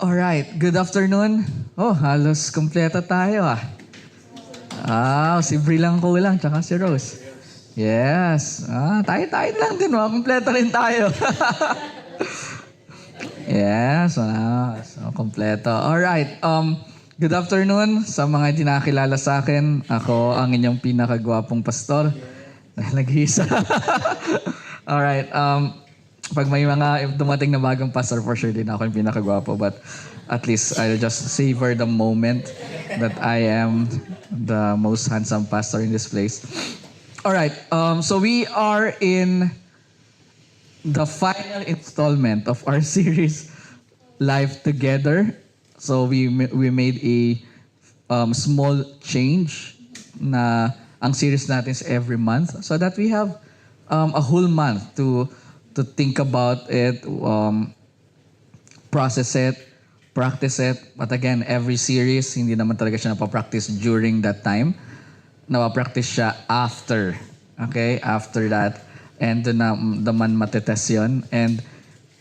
Alright, good afternoon. Oh, halos kumpleto tayo ah. Si Bri lang kulang, tsaka si Rose. Yes. Tayo lang din, kumpleto rin tayo. Yes, so kumpleto. Alright, good afternoon sa mga hindi nakakilala sa akin. Ako ang inyong pinakagwapong pastor. Nag-isa. Alright, pag may mga dumating na bagong pastor, for sure din ako yung pinakagwapo. But at least I'll just savor the moment that I am the most handsome pastor in this place. Alright, so we are in the final installment of our series, Life Together. So we made a small change na ang series natin is every month so that we have a whole month to think about it, process it, practice it. But again, every series, hindi naman talaga siya napapractice during that time. Napapractice siya after. Okay? After that. And doon na naman matetest yun. And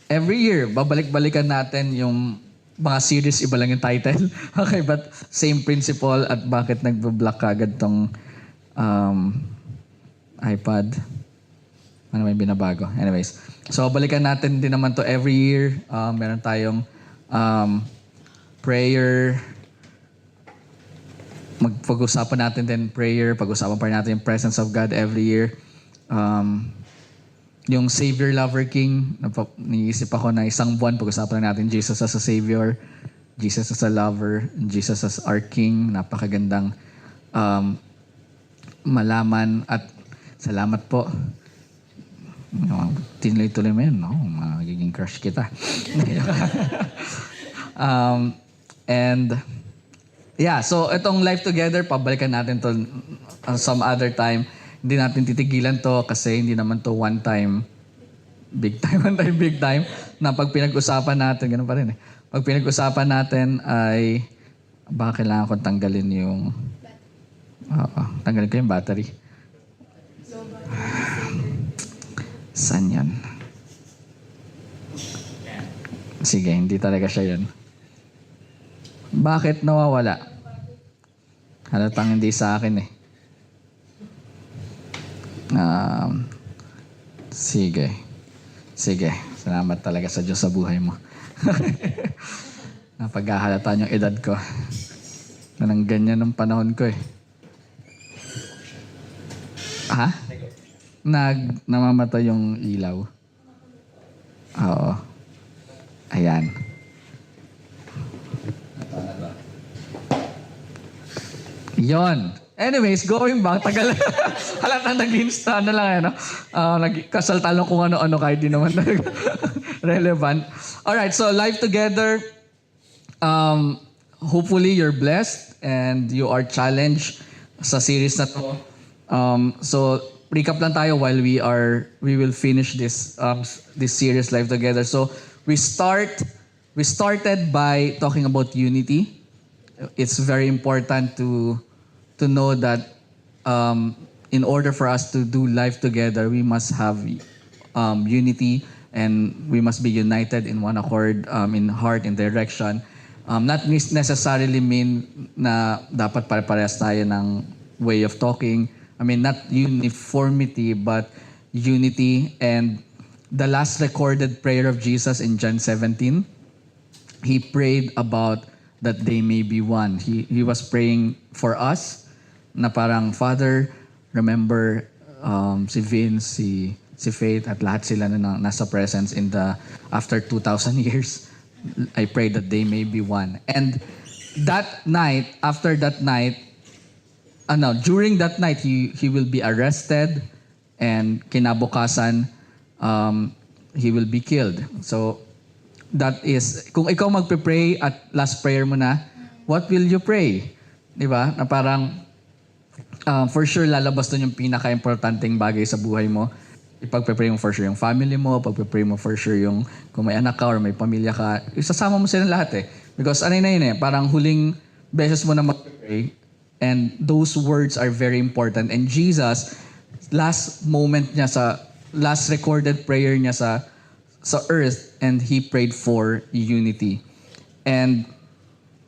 every year, babalik-balikan natin yung mga series, iba lang yung title. Okay, but same principle at bakit nagbe-block agad tong iPad. Ano may binabago? Anyways. So, balikan natin din naman to every year. Meron tayong prayer. Pag-usapan natin din prayer. Pag-usapan pa natin yung presence of God every year. Yung Savior, Lover, King. Niisip ako na isang buwan. Pag-usapan natin Jesus as a Savior, Jesus as a Lover, Jesus as our King. Napakagandang malaman. At salamat po. Tinuloy-tuloy mo yun, no? Magiging crush kita. And, yeah, so itong Life Together, pabalikan natin to some other time. Hindi natin titigilan to kasi hindi naman to one time, big time. Na pag pinag-usapan natin, ganun pa rin eh. Pag pinag-usapan natin ay, baka kailangan kong tanggalin yung, tanggalin ko yung battery. Saan yan? Sige, hindi talaga siya yun. Bakit nawawala? Halatang hindi sa akin eh. Sige. Salamat talaga sa Diyos sa buhay mo. Napaghahalatan yung edad ko. Nang ganyan ng panahon ko eh. Ha? Namamatay yung ilaw. Oo. Ayan. Yon. Anyways, going back, tagal. Halatang nag-insta na lang, ano? Nagkasaltalong kung ano-ano kahit di naman relevant. Alright, so Life Together. Hopefully you're blessed and you are challenged sa series na to. So, recap lang tayo while we will finish this series Life Together. So, we started by talking about unity. It's very important to know that in order for us to do life together, we must have unity and we must be united in one accord, in heart and direction. Not necessarily mean na dapat pare-parehas tayo ng way of talking. I mean, not uniformity, but unity. And the last recorded prayer of Jesus in John 17, he prayed about that they may be one. He was praying for us, na parang, Father, remember si Vince, si Faith, at lahat sila na nasa presence after 2,000 years. I pray that they may be one. And that night, after that night, during that night, he will be arrested and kinabukasan, he will be killed. So, that is, kung ikaw magpe-pray at last prayer mo na, what will you pray? Di ba? Na parang, for sure, lalabas doon yung pinaka-importanting bagay sa buhay mo. Ipagpe-pray mo for sure yung family mo, pagpe-pray mo for sure yung kung may anak ka or may pamilya ka, isasama mo sila lahat eh. Because ano na yun eh, parang huling beses mo na magpe-pray, and those words are very important. And Jesus, last moment niya last recorded prayer niya sa earth, and he prayed for unity. And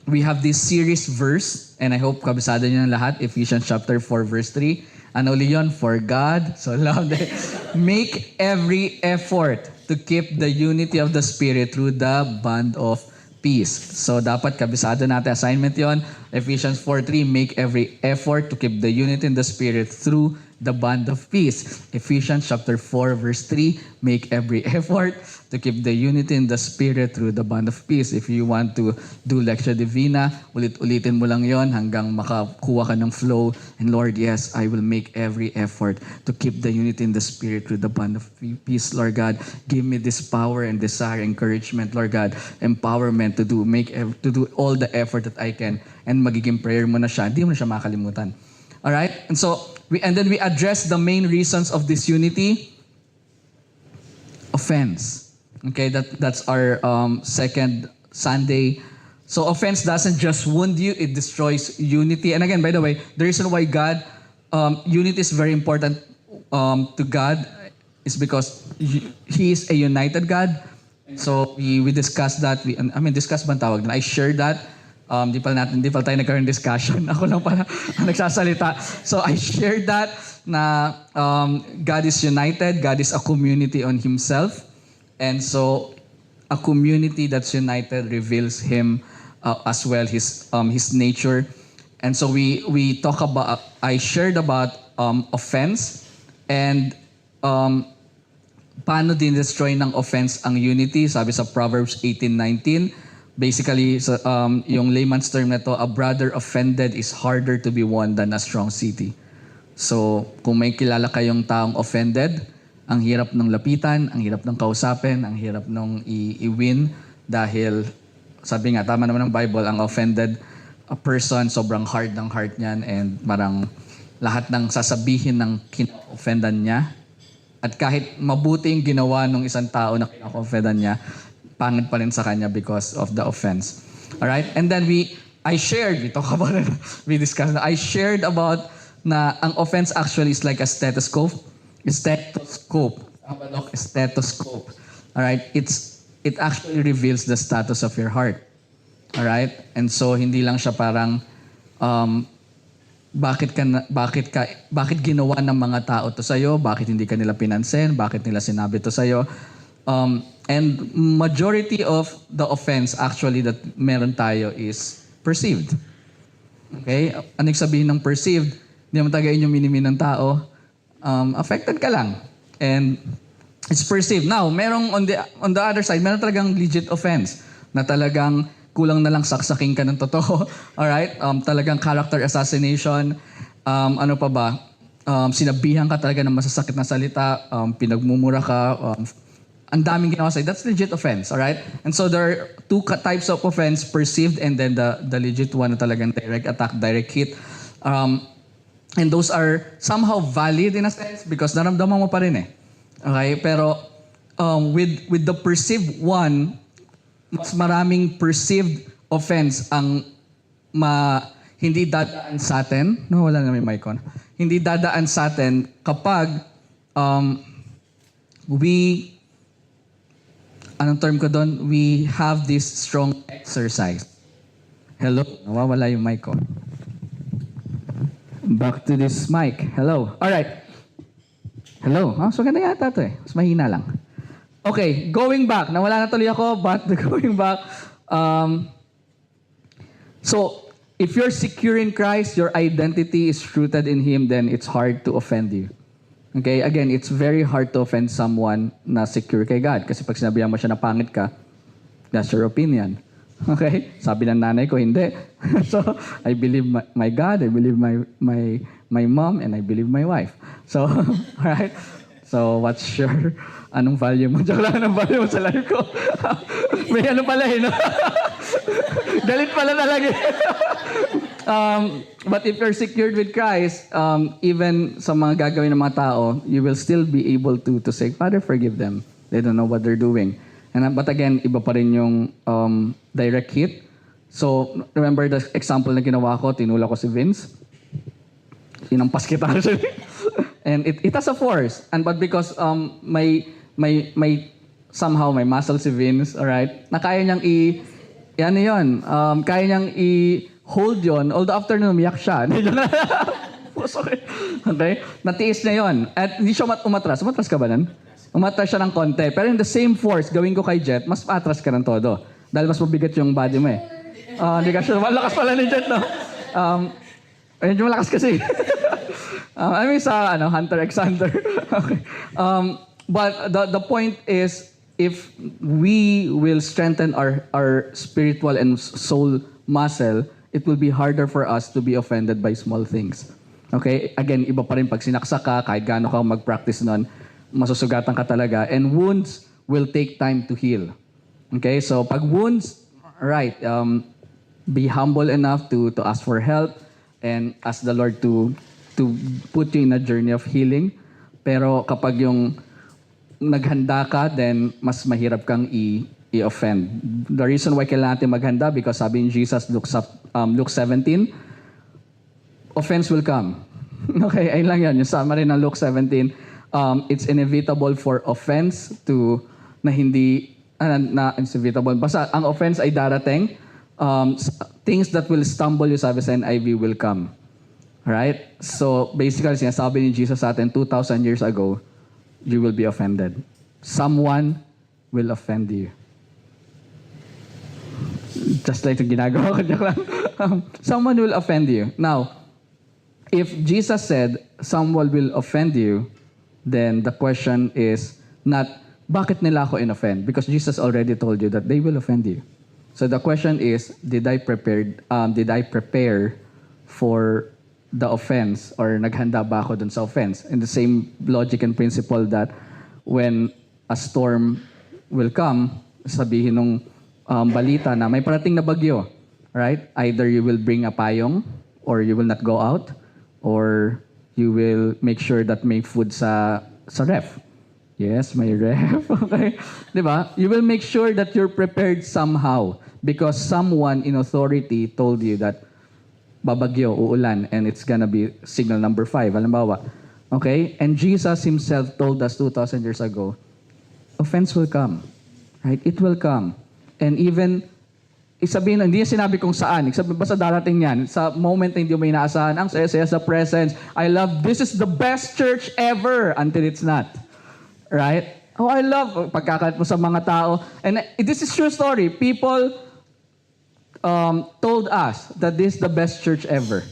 we have this series verse, and I hope kabisado niyo ng lahat, Ephesians chapter 4, verse 3. Ano ulit yun? For God so loved it. Make every effort to keep the unity of the Spirit through the bond of peace. So dapat kabisado natin assignment yon. Ephesians 4:3, make every effort to keep the unity in the Spirit through the bond of peace. Ephesians chapter 4 verse 3, make every effort to keep the unity in the Spirit through the bond of peace. If you want to do Lectio Divina, ulit-ulitin mo lang yon hanggang makakuha ka ng flow. And Lord, yes, I will make every effort to keep the unity in the Spirit through the bond of peace, Lord God. Give me this power and desire, encouragement, Lord God, empowerment to do all the effort that I can. And magiging prayer mo na siya. Hindi mo na siya makalimutan. Alright? And so, then we address the main reasons of this unity. Offense. Okay, that's our second Sunday. So offense doesn't just wound you, it destroys unity. And again, by the way, the reason why unity is very important to God is because He is a united God. So we discussed that. Discuss ba ang tawag na? I shared that. Di pala tayo nagkaroon discussion. Ako lang pala ang nagsasalita. So I shared that na God is united. God is a community on Himself. And so a community that's united reveals Him as well, His nature. And so I shared about offense and paano din-destroy ng offense ang unity. Sabi sa Proverbs 18:19, basically, yung layman's term na to, a brother offended is harder to be won than a strong city. So, kung may kilala kayong taong offended, ang hirap ng lapitan, ang hirap ng kausapin, ang hirap ng i-win dahil, sabi nga, tama naman ng Bible, ang offended person, sobrang hard ng heart niyan and parang lahat ng sasabihin ng kina-offendan niya at kahit mabuti yung ginawa ng isang tao na kina-offendan niya, pangit pa rin sa kanya because of the offense. Alright? And then we discussed, I shared about na ang offense actually is like a stethoscope. Stethoscope. Alright? It actually reveals the status of your heart. Alright? And so, hindi lang siya parang, bakit ginawa ng mga tao to sa'yo? Bakit hindi ka nila pinansin? Bakit nila sinabi to sa'yo? And majority of the offense actually that meron tayo is perceived. Okay? Ano yung sabihin ng perceived? Hindi naman tagayin yung minimin ng tao. Affected ka lang. And it's perceived. Now, merong on the other side, meron talagang legit offense na talagang kulang na lang saksaking ka ng totoo. Alright? Talagang character assassination. Ano pa ba? Sinabihan ka talaga ng masasakit na salita. Pinagmumura ka. Ang daming ginawa sa'yo. That's legit offense. Alright? And so there are two types of offense, perceived and then the legit one na talagang direct attack, direct hit. And those are somehow valid in a sense because naramdaman mo pa rin eh. Okay? Pero with the perceived one, mas maraming perceived offense ang hindi dadaan sa atin. No, wala na may mic on. Hindi dadaan sa atin kapag anong term ko doon? We have this strong exercise. Hello? Nawawala yung mic ko. Back to this mic. Hello. Alright. Hello. So ganda yata ito eh. Mas mahina lang. Okay, going back. Nawala na tuloy ako, but going back. So, if you're secure in Christ, your identity is rooted in Him, then it's hard to offend you. Okay, again, it's very hard to offend someone na secure kay God. Kasi pag sinabihan mo siya na pangit ka, that's your opinion. Okay? Sabi ng nanay ko, hindi. So, I believe my God, I believe my mom, and I believe my wife. So, alright? So, what's your, anong value mo? Joke lang, anong value mo sa life ko? May ano pala eh, no? Galit pala talaga eh. But if you're secured with Christ, even sa mga gagawin ng mga tao, you will still be able to say, Father, forgive them. They don't know what they're doing. But again, iba pa rin yung direct hit. So, remember the example na ginawa ko, tinula ko si Vince. Sinampas kita actually. And it has a force. But because may somehow may muscle si Vince, alright, na kaya niyang Yan yun. Kaya niyang i-hold yun, although after nun, umiyak siya. Sorry. Okay? Natiis niya yun. At hindi siya umatras. Umatras ka ba nun? Umatras siya ng konti. Pero in the same force, gawin ko kay Jet, mas atras ka ng todo. Dahil mas mabigat yung body mo eh. Hindi ka siya. Malakas pala ni Jet, no? Medyo malakas kasi. I mean sa Hunter x Hunter. Okay. But the point is, if we will strengthen our spiritual and soul muscle, it will be harder for us to be offended by small things. Okay? Again, iba pa rin pag sinaksak ka, kahit gaano ka mag-practice nun, masusugatan ka talaga. And wounds will take time to heal. Okay? So, pag wounds, right, be humble enough to ask for help and ask the Lord to put you in a journey of healing. Pero kapag yung naghanda ka, then mas mahirap kang i-offend. The reason why kailangan natin maghanda, because sabi ni Jesus, Luke 17, offense will come. Okay, ayun lang yan. Yung summary ng Luke 17, it's inevitable for offense na hindi, it's inevitable. Basta ang offense ay darating. Things that will stumble you, sabi sa NIV, will come. Right? So, basically, sinasabi ni Jesus sa atin, 2,000 years ago, you will be offended. Someone will offend you. Just like yung ginagawa ko dyan lang. Someone will offend you. Now, if Jesus said, someone will offend you, then the question is not, bakit nila ako in-offend? Because Jesus already told you that they will offend you. So the question is, did I prepare for the offense, or naghanda ba ako dun sa offense? In the same logic and principle that when a storm will come, sabihin nung balita na may parating na bagyo, right? Either you will bring a payong, or you will not go out, or you will make sure that may food sa ref. Yes, may ref. Okay? Diba? You will make sure that you're prepared somehow because someone in authority told you that babagyo, uulan, and it's gonna be signal number 5, halimbawa. Okay? And Jesus himself told us 2,000 years ago, offense will come. Right? It will come. And even, isabihin, hindi niya sinabi kung saan. Basta darating yan. Sa moment na hindi mo inaasahan, ang saya-saya sa presence. I love, this is the best church ever until it's not. Right? Oh, I love, pagkakalat mo sa mga tao. And this is true story. People told us that this is the best church ever.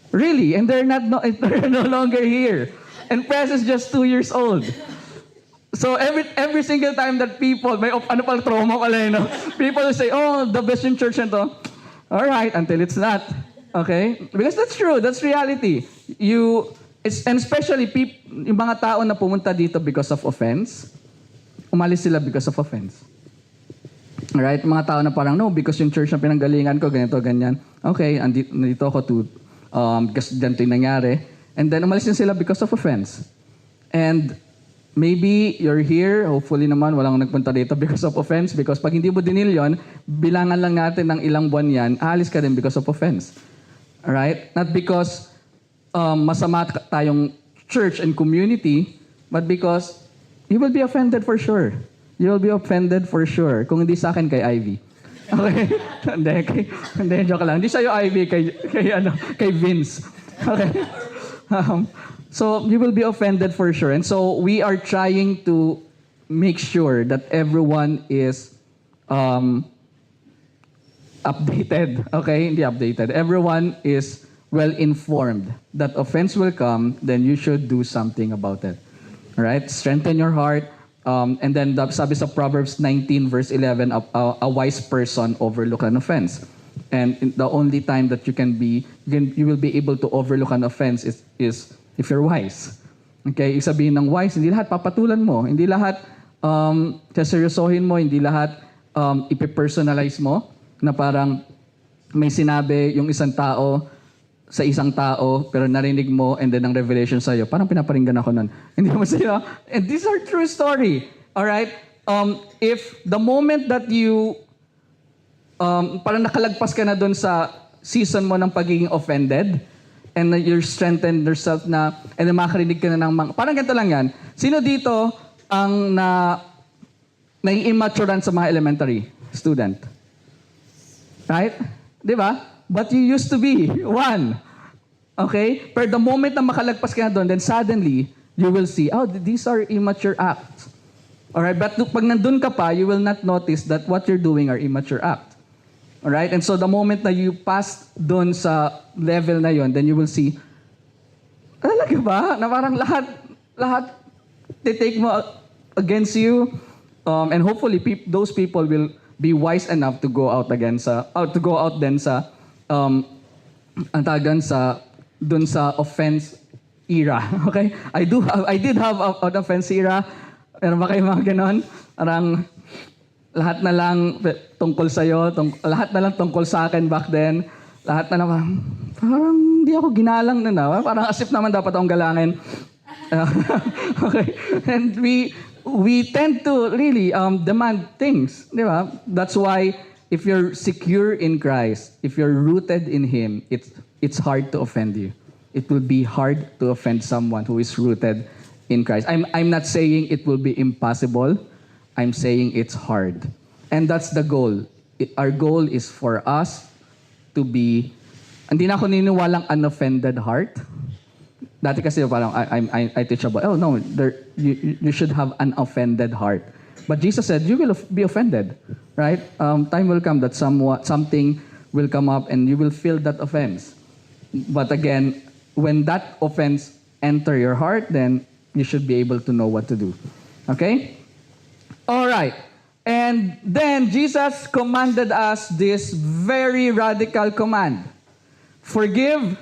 Really? And they're no longer here. And Press is just 2 years old. So every single time that people, may ano pang trauma pala yun, no? People will say, oh, the best in church na to. All right, until it's not. Okay? Because that's true. That's reality. And especially yung mga tao na pumunta dito because of offense, umalis sila because of offense. Right? Mga tao na parang, no, because yung church na pinanggalingan ko, ganito, ganyan. Okay, nandito ako because ganito yung nangyari. And then, umalis din sila because of offense. And maybe you're here, hopefully naman, walang nagpunta dito because of offense. Because pag hindi mo dinil yun, bilangan lang natin ng ilang buwan yan, aalis ka din because of offense. Right? Not because masama tayong church and community, but because you will be offended for sure. You will be offended for sure. Kung hindi sa akin, kay Ivy. Okay? Hindi, joke lang. Hindi sa'yo, Ivy, kay Vince. Okay? So, you will be offended for sure. And so, we are trying to make sure that everyone is updated. Okay? Hindi updated. Everyone is well-informed that offense will come, then you should do something about it. Right? Strengthen your heart. And then sabi sa Proverbs 19 verse 11, a wise person overlook an offense. And the only time that you will be able to overlook an offense is if you're wise. Okay, sabihin ng wise, hindi lahat papatulan mo, hindi lahat saseryosohin mo, hindi lahat ipipersonalize mo na parang may sinabi yung isang tao sa isang tao, pero narinig mo, and then ang revelation sa'yo, parang pinaparinggan ako nun. Hindi mo sa'yo. And these are true story. Alright? If the moment that you, parang nakalagpas ka na dun sa season mo ng pagiging offended, and you're strengthened yourself na, and then makakarinig ka na ng mga, parang ganito lang yan. Sino dito ang nai-immaturean sa mga elementary student? Right? Di ba? But you used to be one. Okay? Pero the moment na makalagpas ka na doon, then suddenly, you will see, oh, these are immature acts. Alright? But pag nandun ka pa, you will not notice that what you're doing are immature acts. Alright? And so the moment na you pass doon sa level na yon, then you will see, talaga ba? Na parang lahat they take mo against you. And hopefully those people will be wise enough to go out again to go out then sa ang tagan sa dun sa offense era. Okay? I did have an offense era. Meron ba kayo mga ganon? Parang lahat na lang tungkol sa'yo, lahat na lang tungkol sa akin back then. Lahat na lang, parang hindi ako ginalang na. Parang asip naman dapat akong galangin. Okay? And we tend to really demand things. Di ba? That's why if you're secure in Christ, if you're rooted in Him, it's hard to offend you. It will be hard to offend someone who is rooted in Christ. I'm not saying it will be impossible. I'm saying it's hard. And that's the goal. Our goal is for us to be, hindi na ako niniwalang unoffended heart. Dati kasi parang I teach about, oh no, you should have an offended heart. But Jesus said, you will be offended, right? Time will come that something will come up and you will feel that offense. But again, when that offense enter your heart, then you should be able to know what to do. Okay? All right. And then Jesus commanded us this very radical command. Forgive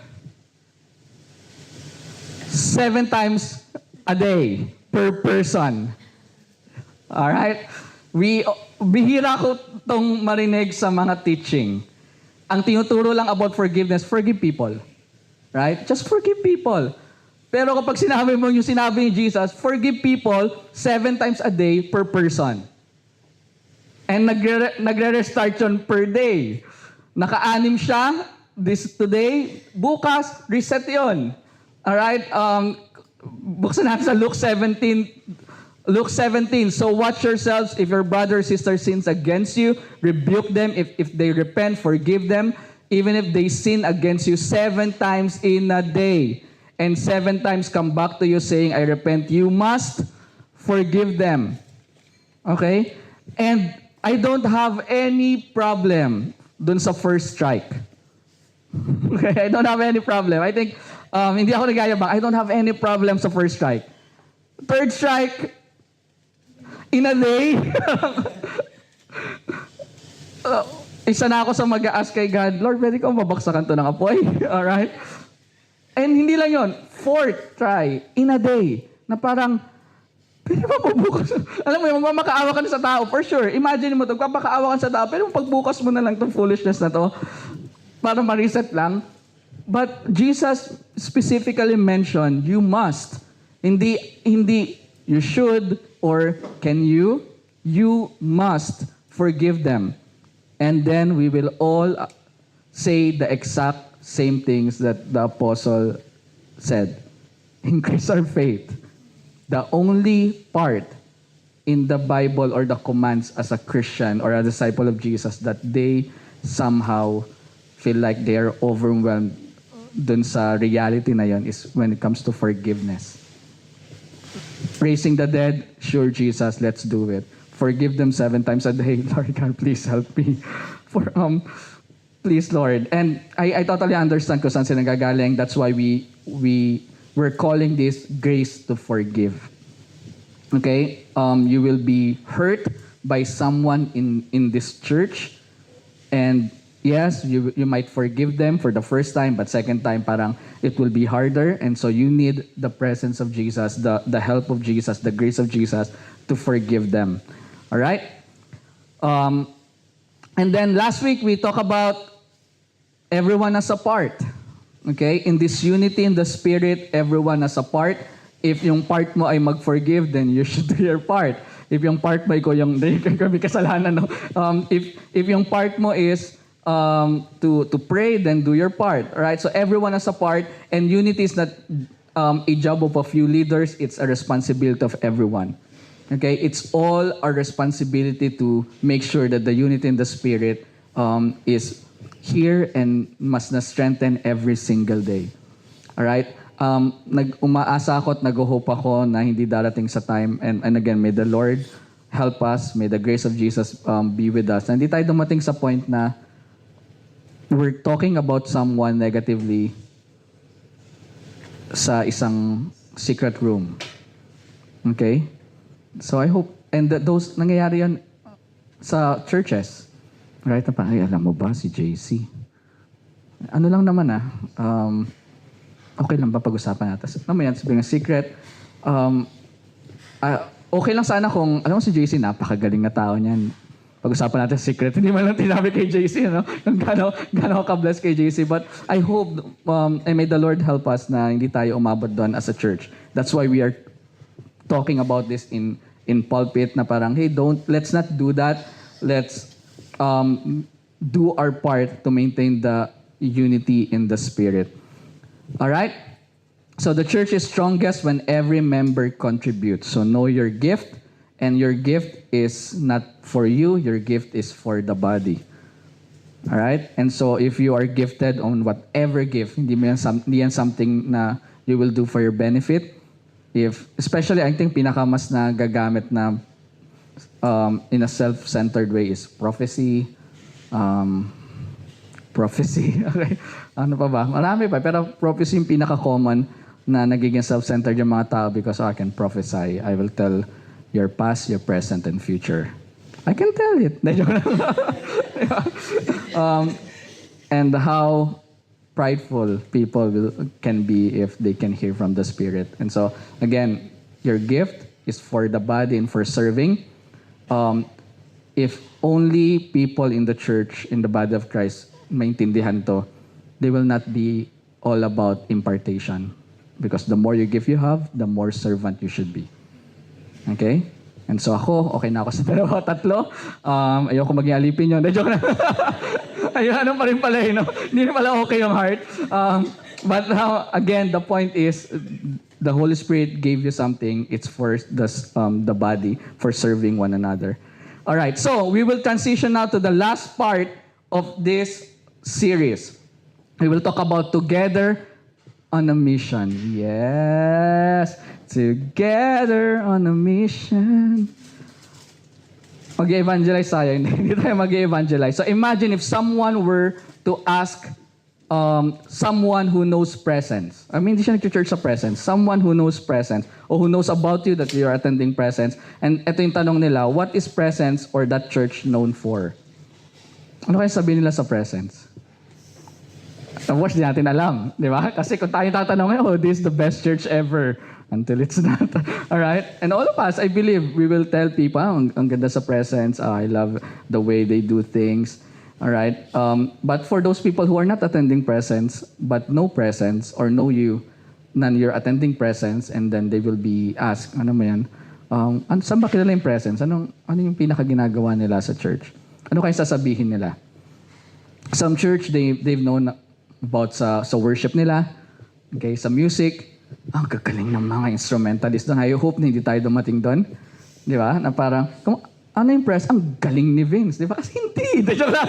7 times a day per person. All right? Bihira ko tong marinig sa mga teaching. Ang tinuturo lang about forgiveness, forgive people. Right? Just forgive people. Pero kapag sinabi mo yung sinabi ni Jesus, forgive people 7 times a day per person. And nagre-restart yun per day. Naka-anim siya today, bukas, reset yun. Alright? Buksan natin sa Luke 17. Luke 17. So watch yourselves. If your brother or sister sins against you, rebuke them. If they repent, forgive them. Even if they sin against you 7 times in a day. And 7 times come back to you saying, I repent. You must forgive them. Okay? And I don't have any problem dun sa first strike. Okay? I don't have any problem. I think, hindi ako nagayabang. I don't have any problem sa first strike. Third strike, in a day, isa na ako sa mag-a-ask kay God, Lord, pwede ko mabaksakan to ng apoy? Alright? And hindi lang yon, fourth try, in a day, na parang, pwede ba pagbukas? Alam mo yun, magmamakaawa ka na sa tao, for sure. Imagine mo ito, magpapakaawa ka sa tao, pero pagbukas mo na lang itong foolishness na to, para ma-reset lang. But Jesus specifically mentioned, you must. Hindi, you should, or can you must forgive them. And then we will all say the exact same things that the apostle said. Increase our faith. The only part in the Bible or the commands as a Christian or a disciple of Jesus that they somehow feel like they are overwhelmed dun sa reality na yon is when it comes to forgiveness. Raising the dead, sure Jesus, let's do it. Forgive them 7 times a day. Lord God, please help me. Please, Lord. And I totally understand kung saan sila nagagaling. That's why we're calling this grace to forgive. Okay? You will be hurt by someone in this church. And yes, you might forgive them for the first time, but second time parang it will be harder. And so you need the presence of Jesus, the help of Jesus, the grace of Jesus to forgive them. All right? And then last week we talked about everyone as a part. Okay? In this unity in the Spirit, everyone as a part. If yung part mo ay mag-forgive, then you should do your part. If yung part mo, ikaw yung kami kasalanan, no? If yung part mo is to pray, then do your part. Alright? So everyone has a part, and unity is not a job of a few leaders, it's a responsibility of everyone. Okay? It's all our responsibility to make sure that the unity in the Spirit is here and mas na-strengthen every single day. Alright? Umaasa ako at nag-hope ako na hindi darating sa time. And again, may the Lord help us. May the grace of Jesus be with us. Na hindi tayo dumating sa point na we're talking about someone negatively sa isang secret room. Okay? So I hope, and those, nangyayari yan sa churches. Right? Ay, alam mo ba si JC? Ano lang naman okay lang ba pag-usapan natin? Naman yan, sabihin ng secret. Okay lang sana kung, alam mo si JC, napakagaling na tao niyan. Pag-usapan natin secret. Hindi man lang tinabi kay JC, Yung gano'n ka-bless kay JC. But I hope, and may the Lord help us na hindi tayo umabot doon as a church. That's why we are talking about this in pulpit na parang, hey, let's not do that. Let's do our part to maintain the unity in the Spirit. All right? So the church is strongest when every member contributes. So know your gift, and your gift is not for you, your gift is for the body. All right? And so if you are gifted on whatever gift, hindi yan something na you will do for your benefit. Especially, I think pinakamas na gagamit na in a self-centered way is prophecy. Okay? Ano pa ba? Marami pa. Pero prophecy yung pinaka-common na nagiging self-centered yung mga tao because I can prophesy. I will tell your past, your present, and future. I can tell it. And how prideful people can be if they can hear from the Spirit. And so, again, your gift is for the body and for serving. If only people in the church, in the body of Christ, maintindihan to, they will not be all about impartation. Because the more you give you have, the more servant you should be. Okay? And so okay na ako sa dalawa, tatlo. Ayoko maging alipin yun. Joke na. Ayun, ano pa rin pala no? Hindi na pala okay yung heart. But now, again, the point is, the Holy Spirit gave you something. It's for the body, for serving one another. All right, so we will transition now to the last part of this series. We will talk about together on a mission. Yes, together on a mission. Mag-evangelize tayo. Hindi tayo mag-evangelize. So imagine if someone were to ask someone who knows presence. I mean, hindi siya nag-church sa presence. Someone who knows presence or who knows about you that you are attending presence. And ito yung tanong nila, what is presence or that church known for? Ano kaya sabihin nila sa presence? Of course, di natin alam. Di ba? Kasi kung tayo tatanungin, this is the best church ever. Until it's not. All right? And all of us, I believe, we will tell people, ang ganda sa presence. I love the way they do things. All right? But for those people who are not attending presence, but know presence, or know you, na you're attending presence, and then they will be asked, ano mo yan? Saan ba kilala yung presence? Ano yung pinakaginagawa nila sa church? Ano kayo sasabihin nila? Some church, they've known about sa worship nila, okay, sa music. Ang gagaling ng mga instrumentalist doon. I hope na hindi tayo dumating doon. Di ba? Na parang, ano yung press? Ang galing ni Vince. Di ba? Kasi hindi. Joke lang.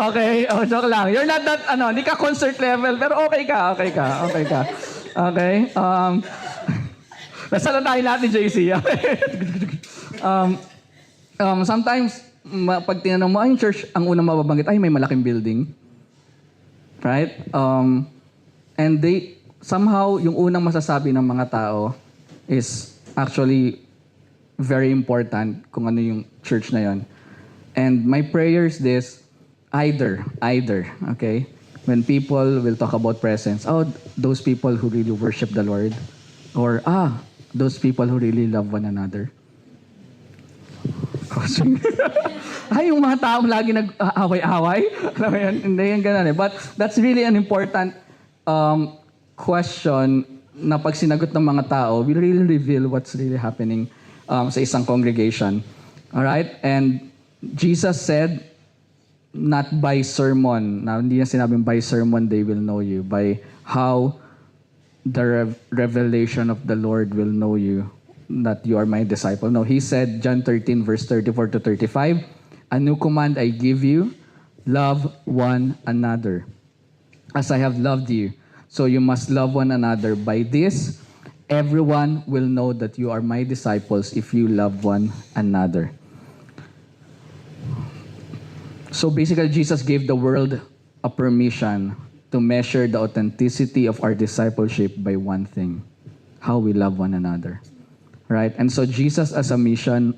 Okay? Joke lang. You're not that, hindi ka concert level, pero okay ka. Okay? Nasa lang tayo natin, JC. Sometimes, pag tinanong mo, yung church, ang unang mababanggit, may malaking building. Right? And they, somehow, yung unang masasabi ng mga tao is actually very important kung ano yung church na yon. And my prayer is this, either, okay? When people will talk about presence, those people who really worship the Lord, or, those people who really love one another. Yung mga taong lagi nag-away-away. Alam mo yun? Hindi yan ganun eh. But that's really an important question na pag sinagot ng mga tao, will really reveal what's really happening sa isang congregation. Alright? And Jesus said, not by sermon. Now, hindi niya sinabing by sermon they will know you. By how the revelation of the Lord will know you. that you are my disciple. No, he said, John 13, verse 34 to 35, a new command I give you, love one another. As I have loved you, so you must love one another. By this, everyone will know that you are my disciples if you love one another. So basically, Jesus gave the world a permission to measure the authenticity of our discipleship by one thing: how we love one another. Right? And so Jesus as a mission,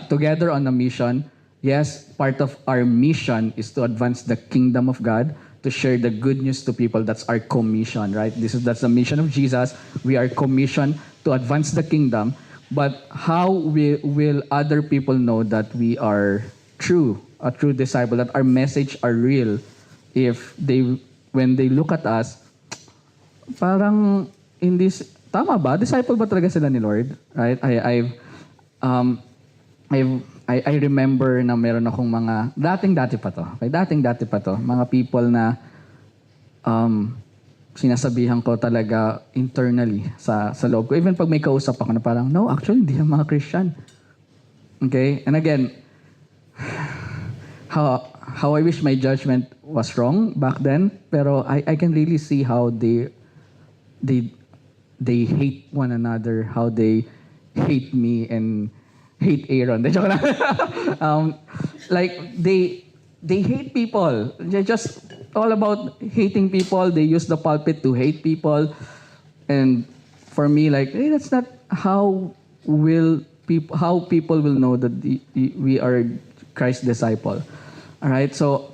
together on a mission, yes, part of our mission is to advance the kingdom of God, to share the good news to people. That's our commission, right? That's the mission of Jesus. We are commissioned to advance the kingdom. But how will other people know that we are a true disciple, that our message are real, if when they look at us, parang in this, tama ba? Disciple ba talaga sila ni Lord? Right? I remember na meron akong mga, dating-dati pa to, mga people na sinasabihan ko talaga internally sa loob ko. Even pag may kausap ako na parang, no, actually, hindi yan mga Christian. Okay? And again, how I wish my judgment was wrong back then, pero I can really see how they hate one another, how they hate me and hate Aaron. Like they hate people. They're just all about hating people. They use the pulpit to hate people. And for me, like, hey, that's not how people will know that we are Christ's disciple. All right. So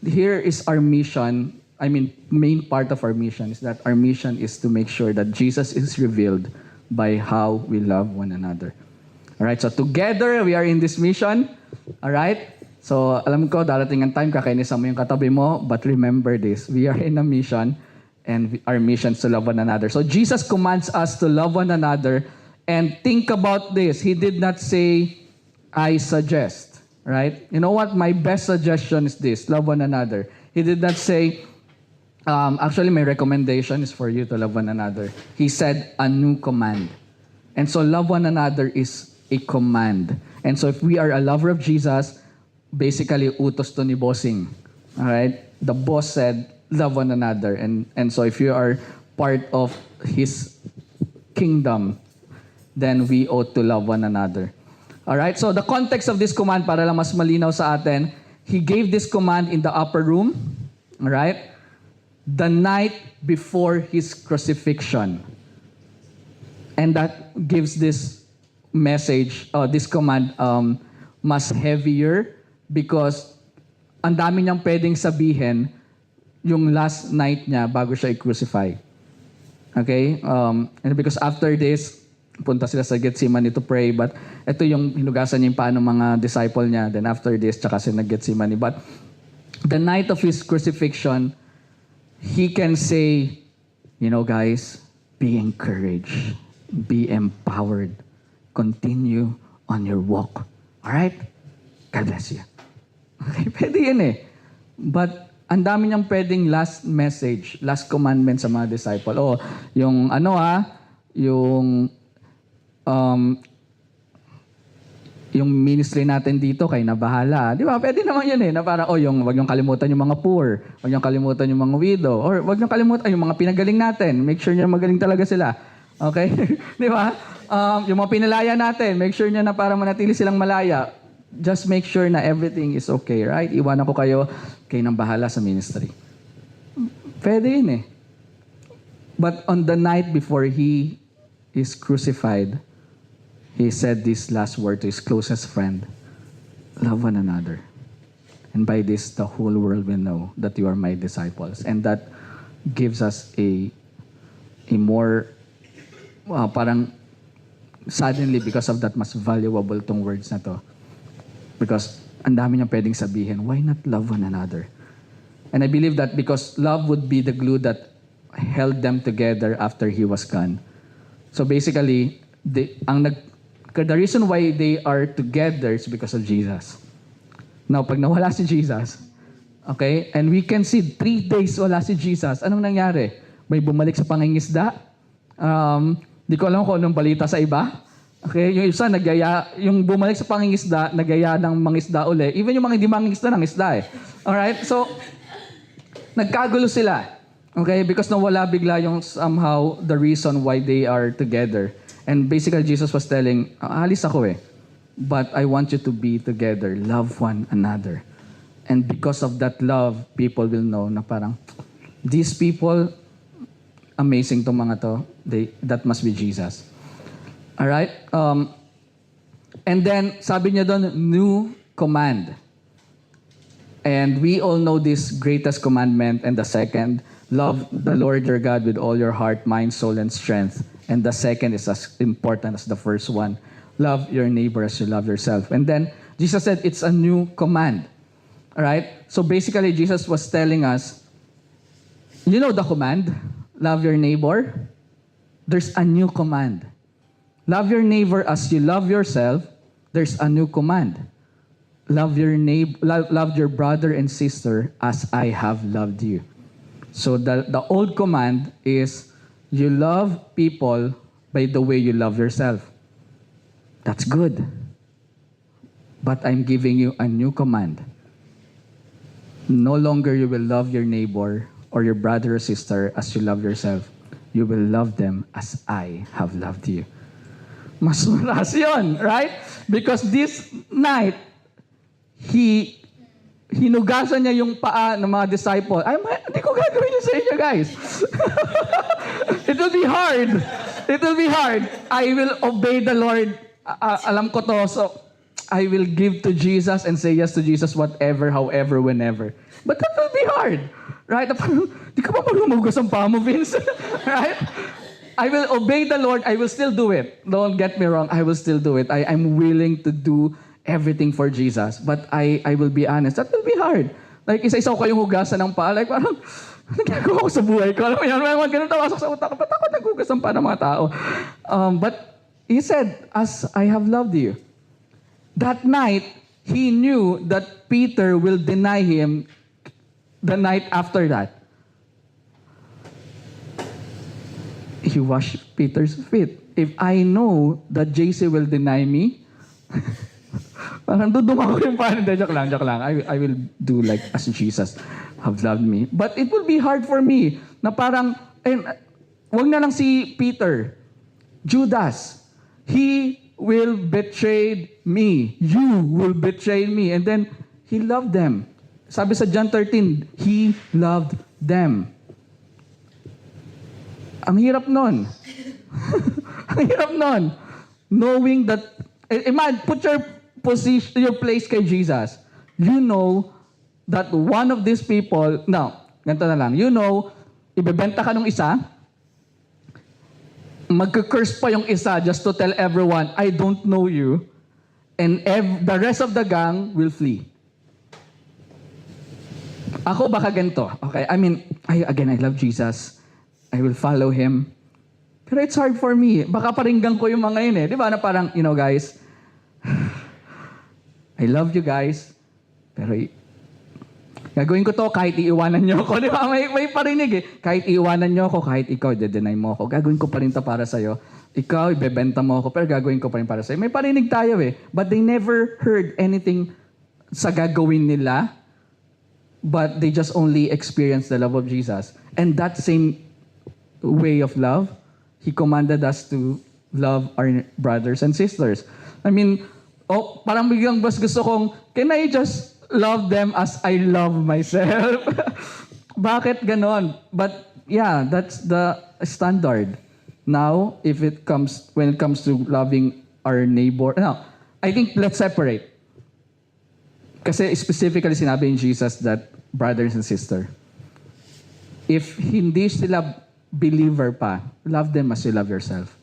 here is our mission. I mean, main part of our mission is that our mission is to make sure that Jesus is revealed by how we love one another. All right, so together we are in this mission. All right? So alam ko, darating ang time, kakainisan mo yung katabi mo, but remember this, we are in a mission, and our mission is to love one another. So Jesus commands us to love one another, and think about this. He did not say, I suggest, right? You know what? My best suggestion is this, love one another. He did not say, actually my recommendation is for you to love one another. He said, a new command. And so love one another is a command. And so if we are a lover of Jesus, basically utos to ni bossing. All right? The boss said, love one another. And so if you are part of his kingdom, then we ought to love one another. All right? So the context of this command, para lang mas malinaw sa atin, he gave this command in the upper room, all right? The night before his crucifixion. And that gives this message, this command, mas heavier because ang dami niyang pwedeng sabihin yung last night niya bago siya i-crucify. Okay? And because after this, punta sila sa Gethsemane to pray, but ito yung hinugasan niya yung paa ng mga disciple niya. Then after this, tsaka sila nag-Gethsemane. But the night of his crucifixion, he can say, you know guys, be encouraged, be empowered, continue on your walk. Alright? God bless you. Okay, pwede yun eh. But ang dami niyang pwedeng last message, last commandment sa mga disciple. Oh, yung yung ministry natin dito, kayo na bahala. Di ba? Pwede naman yun eh. Na para, wag niyong kalimutan yung mga poor. Wag niyong kalimutan yung mga widow. Or wag niyong kalimutan yung mga pinagaling natin. Make sure niyo magaling talaga sila. Okay? Di ba? Yung mga pinalaya natin, make sure niyo na para manatili silang malaya. Just make sure na everything is okay, right? Iwanan ko kayo nang bahala sa ministry. Pwede yun eh. But on the night before he is crucified, he said this last word to his closest friend, love one another. And by this, the whole world will know that you are my disciples. And that gives us a more, parang suddenly because of that, mas valuable tong words na to. Because ang dami niyang pwedeng sabihin, why not love one another? And I believe that because love would be the glue that held them together after he was gone. So basically, the reason why they are together is because of Jesus. Now, pag nawala si Jesus, okay, and we can see 3 days wala si Jesus, anong nangyari? May bumalik sa pangingisda? Di ko alam kung anong balita sa iba. Okay, yung isa nagyaya, yung bumalik sa pangingisda, nagyaya ng mangisda uli. Even yung mga hindi mangingisda, nangisda eh. Alright? So, nagkagulo sila. Okay? Because nawala bigla yung somehow the reason why they are together. And basically, Jesus was telling, alis ako eh. But I want you to be together. Love one another. And because of that love, people will know na parang, these people, amazing tong mga to. That must be Jesus. Alright? And then, sabi niya doon, new command. And we all know this greatest commandment and the second, love the Lord your God with all your heart, mind, soul, and strength. And the second is as important as the first one. Love your neighbor as you love yourself. And then, Jesus said, it's a new command. Alright? So basically, Jesus was telling us, you know the command? Love your neighbor. There's a new command. Love your neighbor as you love yourself. There's a new command. Love your neighbor, love your brother and sister as I have loved you. So the old command is you love people by the way you love yourself. That's good. But I'm giving you a new command. No longer you will love your neighbor or your brother or sister as you love yourself. You will love them as I have loved you. Mas malas yun, right? Because this night, hinugasan niya yung paa ng mga disciple. Hindi ko gagawin yun sa inyo, guys. It will be hard. It will be hard. I will obey the Lord. Alam ko to, so I will give to Jesus and say yes to Jesus whatever, however, whenever. But that will be hard. Right? Di ka pa magumugas ang paa mo, Vince? Right? I will obey the Lord. I will still do it. Don't get me wrong. I will still do it. I'm willing to do everything for Jesus. But I will be honest. That will be hard. Like, isa-isa ko kayong hugasan ng paa. Like, parang, nagagawa ko sa buhay ko. Alam mo yan, may ganun tawasok sa utak ko. Ba't ako naghugas ng paa ng mga tao? But he said, as I have loved you. That night, he knew that Peter will deny him the night after that. He washed Peter's feet. If I know that JC will deny me, parang dudum ako yung parang, joke lang. I will do like as Jesus have loved me. But it will be hard for me na parang, wag na lang si Peter, Judas, he will betray me. You will betray me. And then, he loved them. Sabi sa John 13, he loved them. Ang hirap nun. Ang hirap nun. Knowing that, imagine, put your place kay Jesus. You know that one of these people, ganito na lang, you know, ibebenta ka nung isa, magka-curse pa yung isa just to tell everyone, I don't know you, and the rest of the gang will flee. Ako baka ganito. Okay, I love Jesus. I will follow Him. Pero it's hard for me. Baka paringgan ko yung mga yun eh. Di ba na parang, guys, I love you guys, pero gagawin ko to kahit iiwanan nyo ako. Di ba? May parinig eh. Kahit iiwanan nyo ako, kahit ikaw, de-deny mo ako, gagawin ko pa rin to para sa'yo. Ikaw, ibebenta mo ako, pero gagawin ko pa rin para sa'yo. May parinig tayo eh. But they never heard anything sa gagawin nila, but they just only experienced the love of Jesus. And that same way of love, He commanded us to love our brothers and sisters. Parang biglang gusto kong, can I just love them as I love myself? Bakit ganon? But yeah, that's the standard. Now, when it comes to loving our neighbor, I think let's separate. Kasi specifically sinabi in Jesus that brothers and sister. If hindi sila believer pa, love them as you love yourself.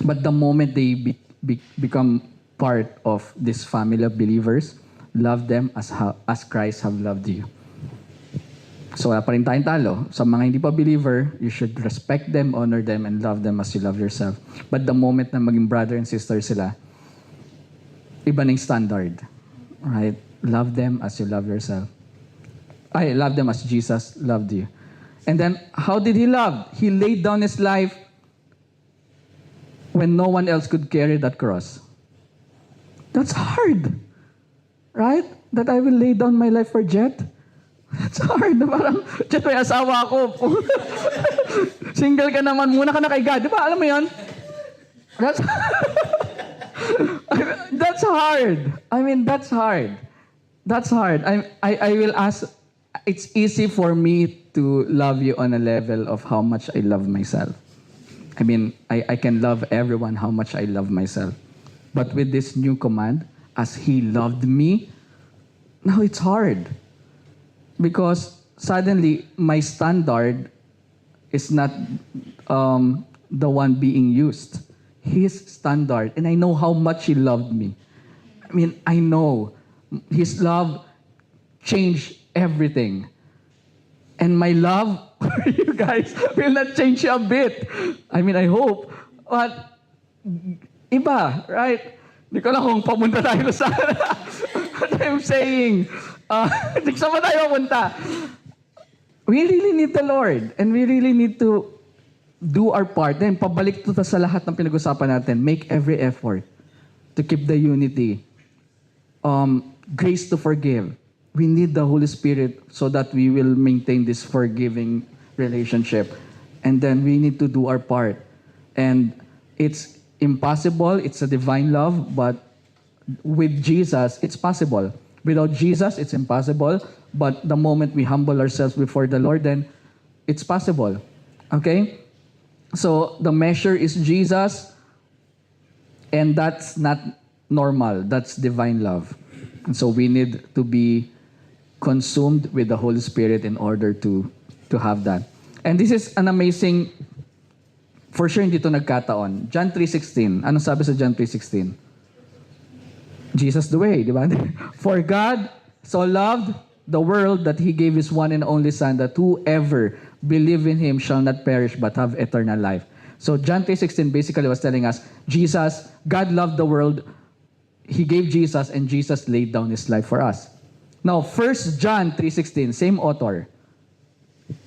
But the moment they become part of this family of believers, love them as Christ have loved you. So wala pa rin tayong talo. Sa mga hindi pa believer, you should respect them, honor them, and love them as you love yourself. But the moment na maging brother and sister sila, iba na yung standard. Right? Love them as you love yourself. Love them as Jesus loved you. And then, how did He love? He laid down His life when no one else could carry that cross. That's hard. Right? That I will lay down my life for Jet. That's hard. Parang, Jet, may asawa ako. Single ka naman, muna ka na kay God. Di ba? Alam mo yun? That's, that's hard. I mean, that's hard. That's hard. I will ask, it's easy for me to love you on a level of how much I love myself. I mean, I can love everyone how much I love myself. But with this new command, as He loved me, now it's hard. Because suddenly, my standard is not the one being used. His standard. And I know how much He loved me. I mean, I know. His love changed everything. And my love for you guys will not change a bit. I mean, I hope. But, iba, right? Hindi ko lang kung pamunta tayo sa what I'm saying. Saan ba tayo pamunta? We really need the Lord. And we really need to do our part. Then, pabalik to sa lahat ng pinag-usapan natin. Make every effort to keep the unity. Grace to forgive. We need the Holy Spirit so that we will maintain this forgiving relationship. And then we need to do our part. And it's impossible. It's a divine love. But with Jesus, it's possible. Without Jesus, it's impossible. But the moment we humble ourselves before the Lord, then it's possible. Okay? So the measure is Jesus. And that's not normal. That's divine love. And so we need to be consumed with the Holy Spirit in order to have that. And this is an amazing, for sure hindi ito nagkataon. John 3:16. Anong sabi sa John 3:16? Jesus the way, di ba? For God so loved the world that He gave His one and only Son, that whoever believe in Him shall not perish but have eternal life. So John 3:16 basically was telling us, Jesus, God loved the world, He gave Jesus, and Jesus laid down His life for us. Now, 1 John 3:16, same author,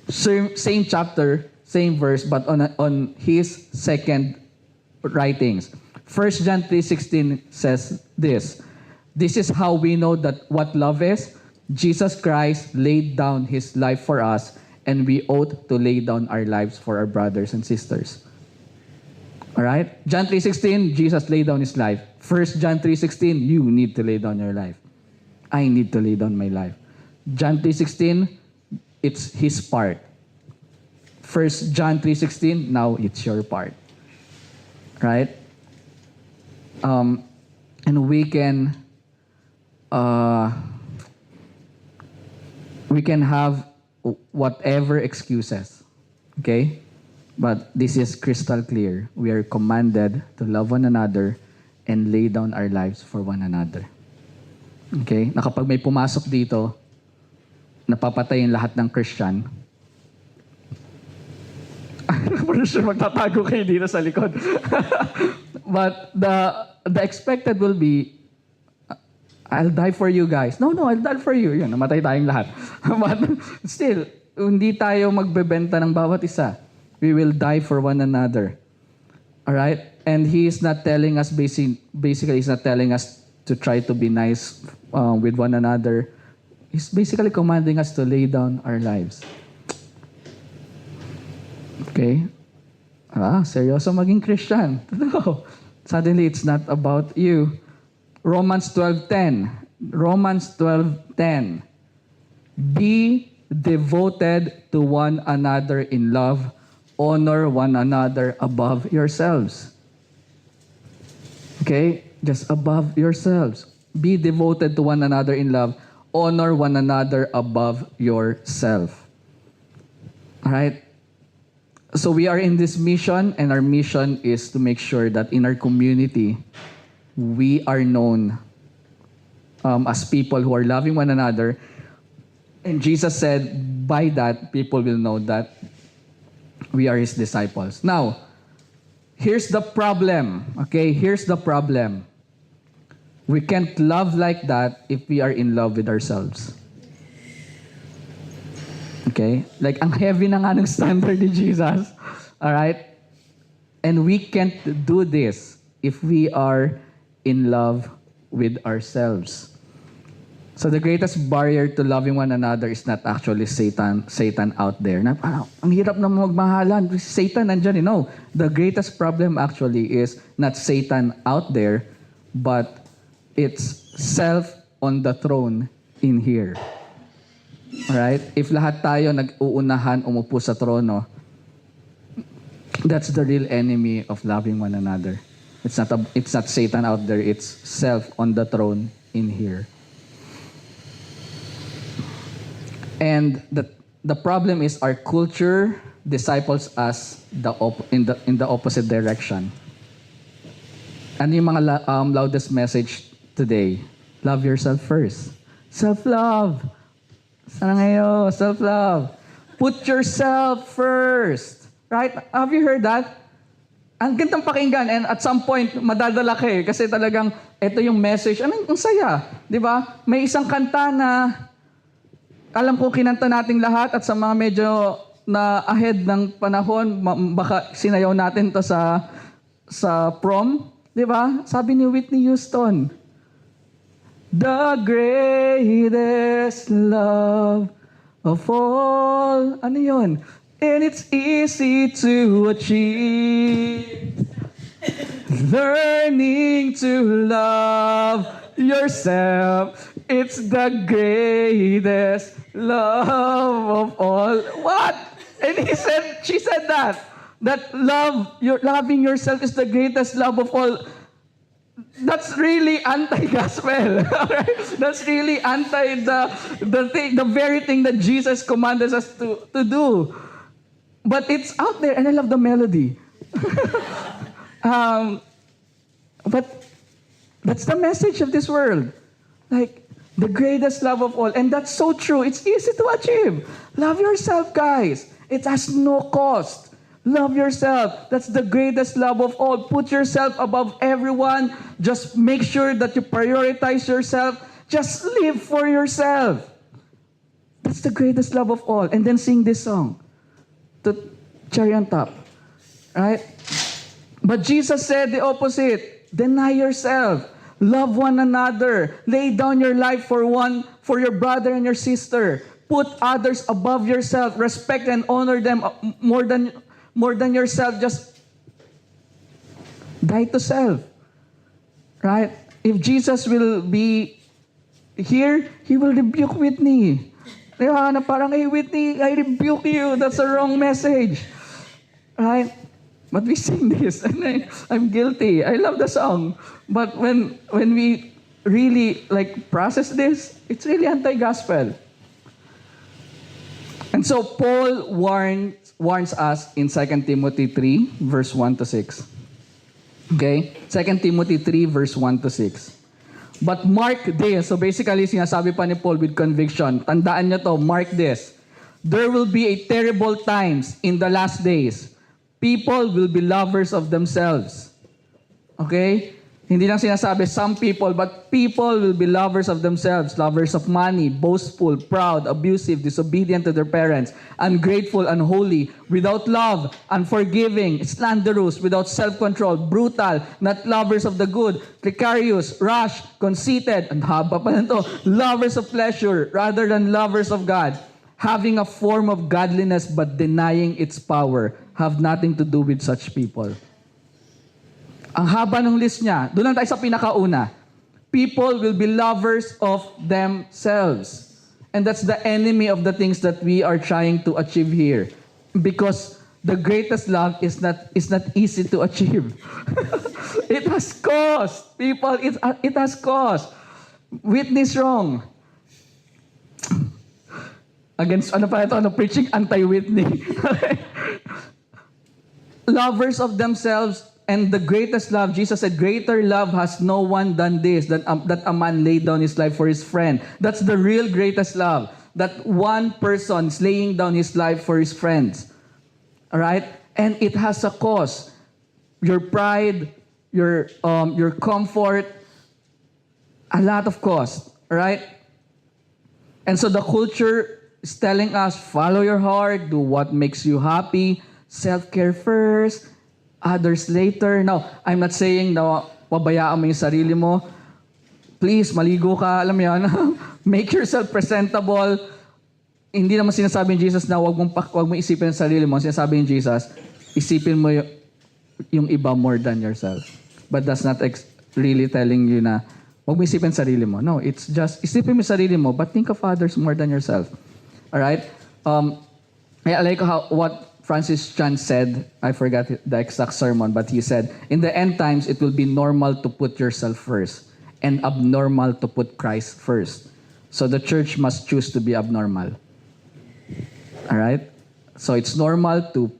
same chapter, same verse, but on his second writings. 1 John 3:16 says this. This is how we know that what love is. Jesus Christ laid down His life for us, and we ought to lay down our lives for our brothers and sisters. All right? John 3:16, Jesus laid down His life. 1 John 3:16, you need to lay down your life. I need to lay down my life. John 3:16, it's His part. 1 John 3:16, now it's your part. Right? And we can have whatever excuses. Okay? But this is crystal clear. We are commanded to love one another and lay down our lives for one another. Okay? Na kapag may pumasok dito, napapatayin lahat ng Christian. For sure, magtatago kayo dito sa likod. But the expected will be, I'll die for you guys. No, I'll die for you. Yun, namatay tayong lahat. But still, hindi tayo magbebenta ng bawat isa. We will die for one another. Alright? And He is not telling us, basically, He's not telling us to try to be nice with one another. He's basically commanding us to lay down our lives. Okay? Seryoso maging Christian. No. Suddenly, it's not about you. Romans 12:10. Romans 12:10. Be devoted to one another in love. Honor one another above yourselves. Okay? Just above yourselves. Be devoted to one another in love. Honor one another above yourself. Alright? So we are in this mission, and our mission is to make sure that in our community, we are known as people who are loving one another. And Jesus said, by that, people will know that we are His disciples. Now, here's the problem. Okay? Here's the problem. We can't love like that if we are in love with ourselves. Okay? Like, ang heavy na nga ng standard ni Jesus. Alright? And we can't do this if we are in love with ourselves. So the greatest barrier to loving one another is not actually Satan out there. Na parang, ang hirap na magmahalan. Satan nandyan, no. The greatest problem actually is not Satan out there, but it's self on the throne in here. Alright? If lahat tayo nag-uunahan umupo sa trono, that's the real enemy of loving one another. It's not Satan out there, it's self on the throne in here. And the problem is our culture disciples us in the opposite direction. Ano yung mga loudest message today? Love yourself first. Self-love. Sana ngayon, self-love. Put yourself first. Right? Have you heard that? Ang gandang pakinggan, and at some point, madadala ka eh. Kasi talagang, ito yung message. Ang saya. Di ba? May isang kanta na alam ko kinanta nating lahat at sa mga medyo na ahead ng panahon, baka sinayaw natin to sa prom, 'di ba? Sabi ni Whitney Houston, the greatest love of all. Ano 'yun? And it's easy to achieve. Learning to love yourself. It's the greatest love of all. What? And she said that loving yourself is the greatest love of all. That's really anti-gospel. That's really anti the very thing that Jesus commanded us to do. But it's out there, and I love the melody. But that's the message of this world. Like, the greatest love of all. And that's so true. It's easy to achieve. Love yourself, guys. It has no cost. Love yourself. That's the greatest love of all. Put yourself above everyone. Just make sure that you prioritize yourself. Just live for yourself. That's the greatest love of all. And then sing this song. To cherry on top. Right? But Jesus said the opposite. Deny yourself. Love one another. Lay down your life for your brother and your sister. Put others above yourself. Respect and honor them more than yourself. Just die to self. Right? If Jesus will be here, He will rebuke Whitney. Diba? Na parang, hey Whitney, I rebuke you. That's a wrong message. Right? But we sing this, and I'm guilty. I love the song. But when we really process this, it's really anti-gospel. And so Paul warns us in 2 Timothy 3, verse 1 to 6. Okay? 2 Timothy 3, verse 1 to 6. But mark this. So basically, sinasabi pa ni Paul with conviction. Tandaan nyo to, mark this. There will be a terrible times in the last days. People will be lovers of themselves. Okay? Hindi lang sinasabi some people, but people will be lovers of themselves, lovers of money, boastful, proud, abusive, disobedient to their parents, ungrateful, unholy, without love, unforgiving, slanderous, without self-control, brutal, not lovers of the good, precarious, rash, conceited, and haba pa nito, lovers of pleasure rather than lovers of God, having a form of godliness but denying its power. Have nothing to do with such people. Ang haba ng list niya, doon lang tayo sa pinakauna. People will be lovers of themselves. And that's the enemy of the things that we are trying to achieve here. Because the greatest love is not easy to achieve. It has cost. People, it has cost. Whitney's wrong. Against, preaching anti-Whitney. Lovers of themselves, and the greatest love, Jesus said, greater love has no one than this, that a man laid down his life for his friend. That's the real greatest love. That one person is laying down his life for his friends. All right? And it has a cost. Your pride, your comfort, a lot of cost. All right? And so the culture is telling us, follow your heart, do what makes you happy, self-care first. others later. Now, I'm not saying na pabayaan mo yung sarili mo. Please, maligo ka, alam mo yan. Make yourself presentable. Hindi naman sinasabi ni Jesus na wag mo isipin ang sarili mo. Sinasabi ni Jesus, isipin mo yung iba more than yourself. But that's not really telling you na wag mo isipin ang sarili mo. No, it's just isipin mo yung sarili mo, but think of others more than yourself. Alright? I like what Francis Chan said. I forgot the exact sermon, but he said, in the end times, it will be normal to put yourself first and abnormal to put Christ first. So the church must choose to be abnormal. Alright? So it's normal to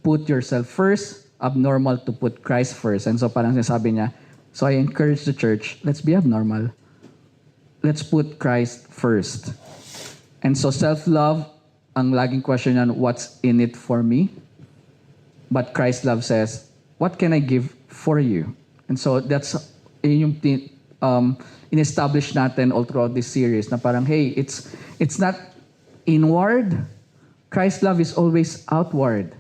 put yourself first, abnormal to put Christ first. And so parang sinasabi niya, so I encourage the church, let's be abnormal. Let's put Christ first. And so self-love, ang laging question yan, what's in it for me? But Christ's love says, what can I give for you? And so that's yung in-establish natin all throughout this series na parang, hey, it's not inward. Christ's love is always outward.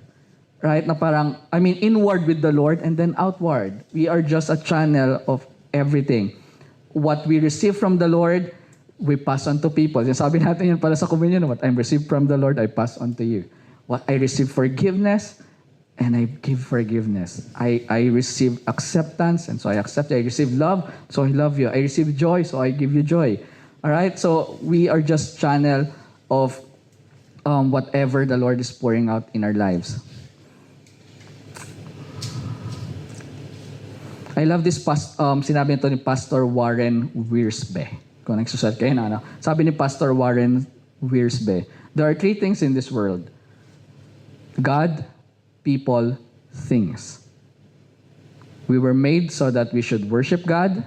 Right? Na parang, inward with the Lord and then outward. We are just a channel of everything. What we receive from the Lord, we pass on to people. Sabi natin yan pala sa communion, what I received from the Lord, I pass on to you. What I receive forgiveness, and I give forgiveness. I receive acceptance, and so I accept you. I receive love, so I love you. I receive joy, so I give you joy. Alright? So we are just channel of whatever the Lord is pouring out in our lives. I love this sinabi nito ni Pastor Warren Wiersbe. Kung nagsusulat kayo na, sabi ni Pastor Warren Wiersbe, there are three things in this world. God, people, things. We were made so that we should worship God,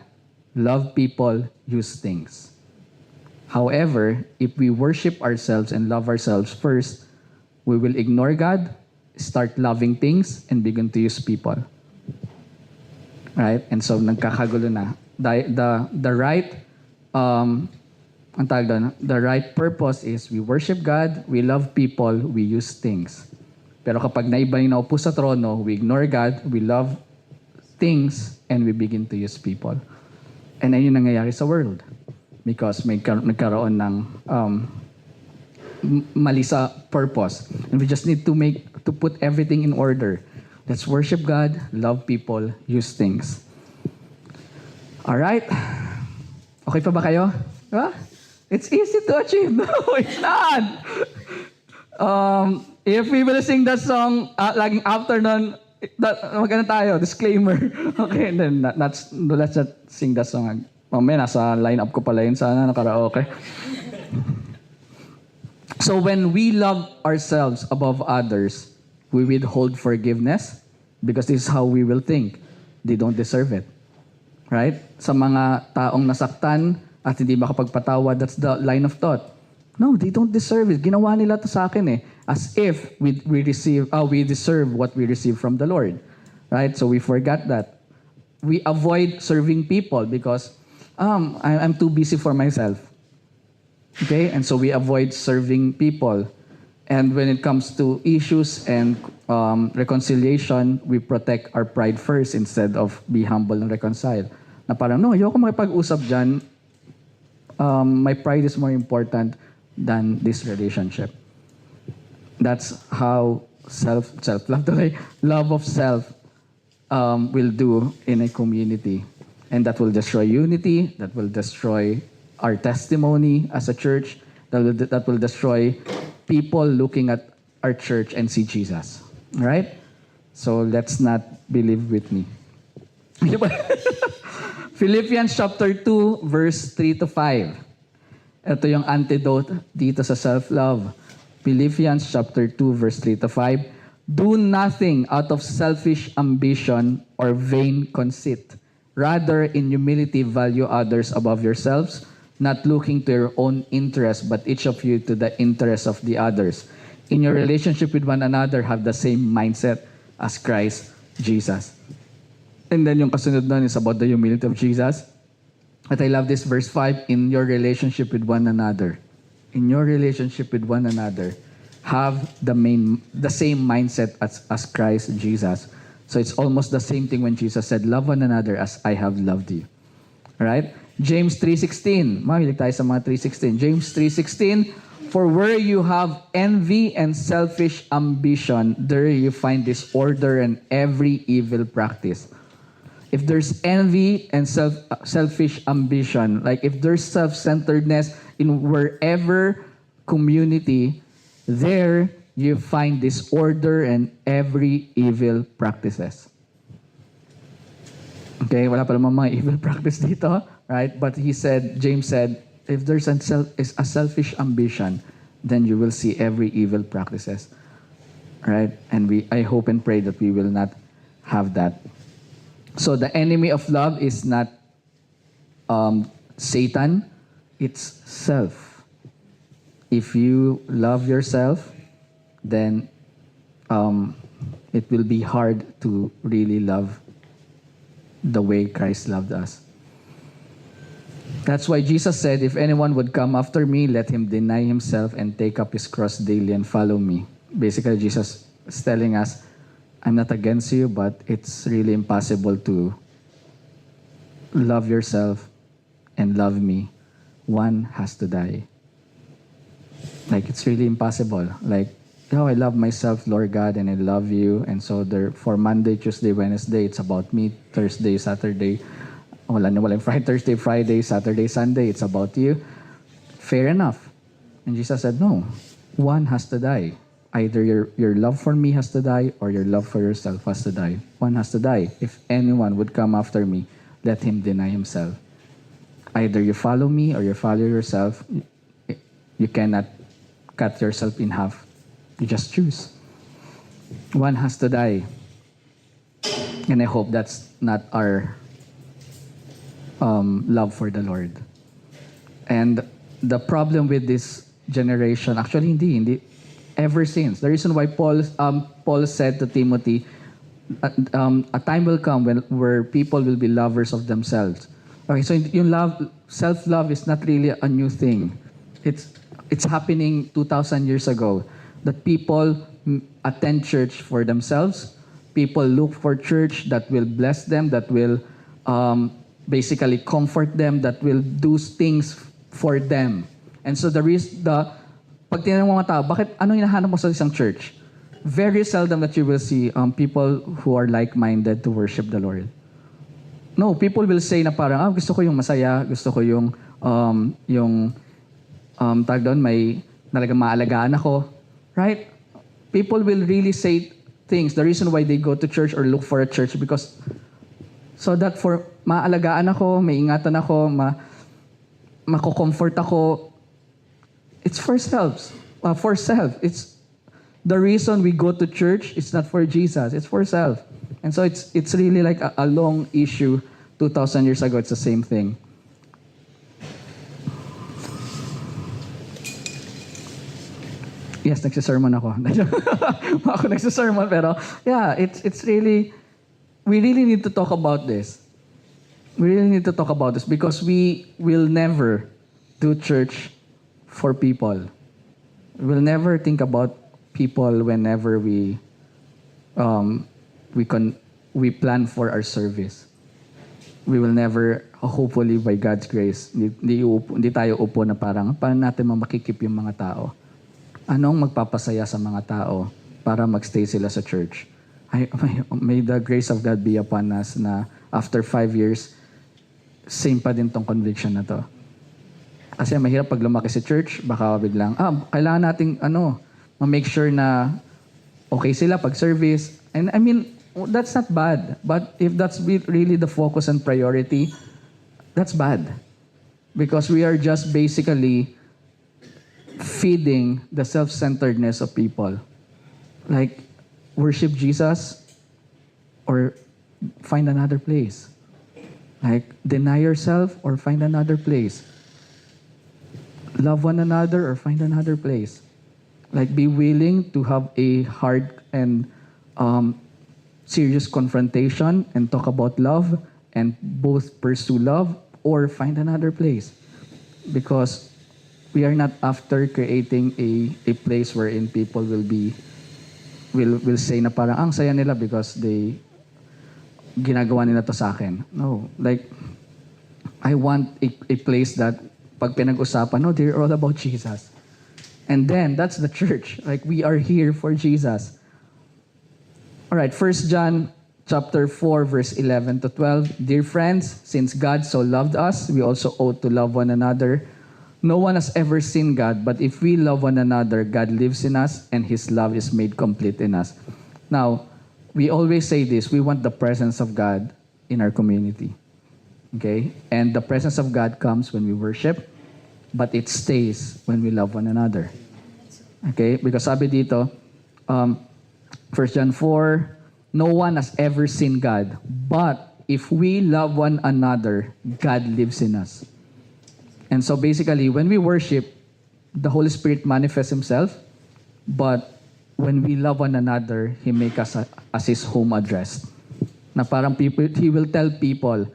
love people, use things. However, if we worship ourselves and love ourselves first, we will ignore God, start loving things, and begin to use people. Right? And so, nagkakagulo na. The right the right purpose is we worship God, we love people, we use things. Pero kapag naiba yung naupo sa trono, we ignore God, we love things, and we begin to use people. And ayun yung nangyayari sa world. Because may nagkaroon ng mali sa purpose. And we just need to put everything in order. Let's worship God, love people, use things. Alright? Okay pa ba kayo? Diba? It's easy to achieve. No, it's not. If we will sing that song, laging after nun, maganda tayo, disclaimer. Okay, then let's not sing that song. Mamaya, nasa line-up ko pala yun sana, karaoke. So when we love ourselves above others, we withhold forgiveness because this is how we will think. They don't deserve it. Right? Sa mga taong nasaktan at hindi makapagpatawad, that's the line of thought. No, they don't deserve it. Ginawa nila to sa akin eh. As if we deserve what we receive from the Lord. Right? So we forgot that. We avoid serving people because I'm too busy for myself. Okay? And so we avoid serving people. And when it comes to issues and reconciliation, we protect our pride first instead of be humble and reconcile. Na parang, no, ayoko makipag-usap dyan. My pride is more important than this relationship. That's how love of self will do in a community. And that will destroy unity, that will destroy our testimony as a church, that will destroy people looking at our church and see Jesus. All right? So let's not believe with me. Philippians chapter 2, verse 3 to 5. Ito yung antidote dito sa self-love. Philippians chapter 2, verse 3 to 5. Do nothing out of selfish ambition or vain conceit. Rather, in humility, value others above yourselves, not looking to your own interest, but each of you to the interest of the others. In your relationship with one another, have the same mindset as Christ Jesus. And then yung kasunod nun is about the humility of Jesus. But I love this verse 5, in your relationship with one another. In your relationship with one another, have the same mindset as Christ Jesus. So it's almost the same thing when Jesus said, love one another as I have loved you. Alright? James 3:16. Mahilig tayo sa mga 3:16. James 3:16, for where you have envy and selfish ambition, there you find disorder and every evil practice. If there's envy and selfish ambition, like if there's self-centeredness in wherever community, there you find disorder and every evil practices. Okay, wala pa naman mga evil practice dito, right? But James said, if there's a selfish ambition, then you will see every evil practices, right? And I hope and pray that we will not have that. So the enemy of love is not Satan, it's self. If you love yourself, then it will be hard to really love the way Christ loved us. That's why Jesus said, if anyone would come after me, let him deny himself and take up his cross daily and follow me. Basically, Jesus is telling us, I'm not against you, but it's really impossible to love yourself and love me. One has to die. Like, it's really impossible. Like, I love myself, Lord God, and I love you. And so for Monday, Tuesday, Wednesday, it's about me. Thursday, Saturday, Thursday, Friday, Saturday, Sunday, it's about you. Fair enough. And Jesus said, no, one has to die. Either your love for me has to die or your love for yourself has to die. One has to die. If anyone would come after me, let him deny himself. Either you follow me or you follow yourself. You cannot cut yourself in half. You just choose. One has to die. And I hope that's not our love for the Lord. And the problem with this generation, actually hindi, ever since. The reason why Paul said to Timothy, a time will come where people will be lovers of themselves. Okay, so yung self-love is not really a new thing. It's happening 2,000 years ago. That people attend church for themselves. People look for church that will bless them, that will basically comfort them, that will do things for them. And so pag tinanong mo mga tao, bakit ano hinahanap mo sa isang church? Very seldom that you will see people who are like-minded to worship the Lord. No, people will say na parang, gusto ko yung masaya, gusto ko yung tag doon, may talagang maalagaan ako. Right? People will really say things. The reason why they go to church or look for a church because so that for maalagaan ako, maiingatan ako, mako-comfort ako. It's for self. It's the reason we go to church. It's not for Jesus. It's for self. And so it's really like a long issue. 2,000 years ago, it's the same thing. Yes, nagsisermon ako. Ako nagsisermon, pero yeah, it's really, we really need to talk about this. We really need to talk about this because we will never do church for people. We will never think about people whenever we plan for our service. We will never, hopefully by God's grace, hindi tayo upo na parang, paano natin makikip yung mga tao? Anong magpapasaya sa mga tao para magstay sila sa church? May the grace of God be upon us na after 5 years, same pa din tong conviction na to. Kasi mahirap pag lumaki sa church, baka biglang, kailangan nating ma-make sure na okay sila pag service. And I mean, that's not bad. But if that's really the focus and priority, that's bad. Because we are just basically feeding the self-centeredness of people. Like, worship Jesus or find another place. Like, deny yourself or find another place. Love one another or find another place. Like, be willing to have a hard and serious confrontation and talk about love and both pursue love or find another place. Because we are not after creating a place wherein people will say na parang ang saya nila because they ginagawa nila to sa akin. No, like I want a place that pag pinag-usapan, no, they're all about Jesus. And then that's the church. Like we are here for Jesus. All right, 1 John chapter 4 verse 11 to 12. Dear friends, since God so loved us, we also ought to love one another. No one has ever seen God, but if we love one another, God lives in us and his love is made complete in us. Now, we always say this, we want the presence of God in our community. Okay? And the presence of God comes when we worship, but it stays when we love one another. Okay? Because sabi dito, 1 John 4, no one has ever seen God, but if we love one another, God lives in us. And so basically, when we worship, the Holy Spirit manifests himself, but when we love one another, he makes us as his home address. Na parang people, he will tell people,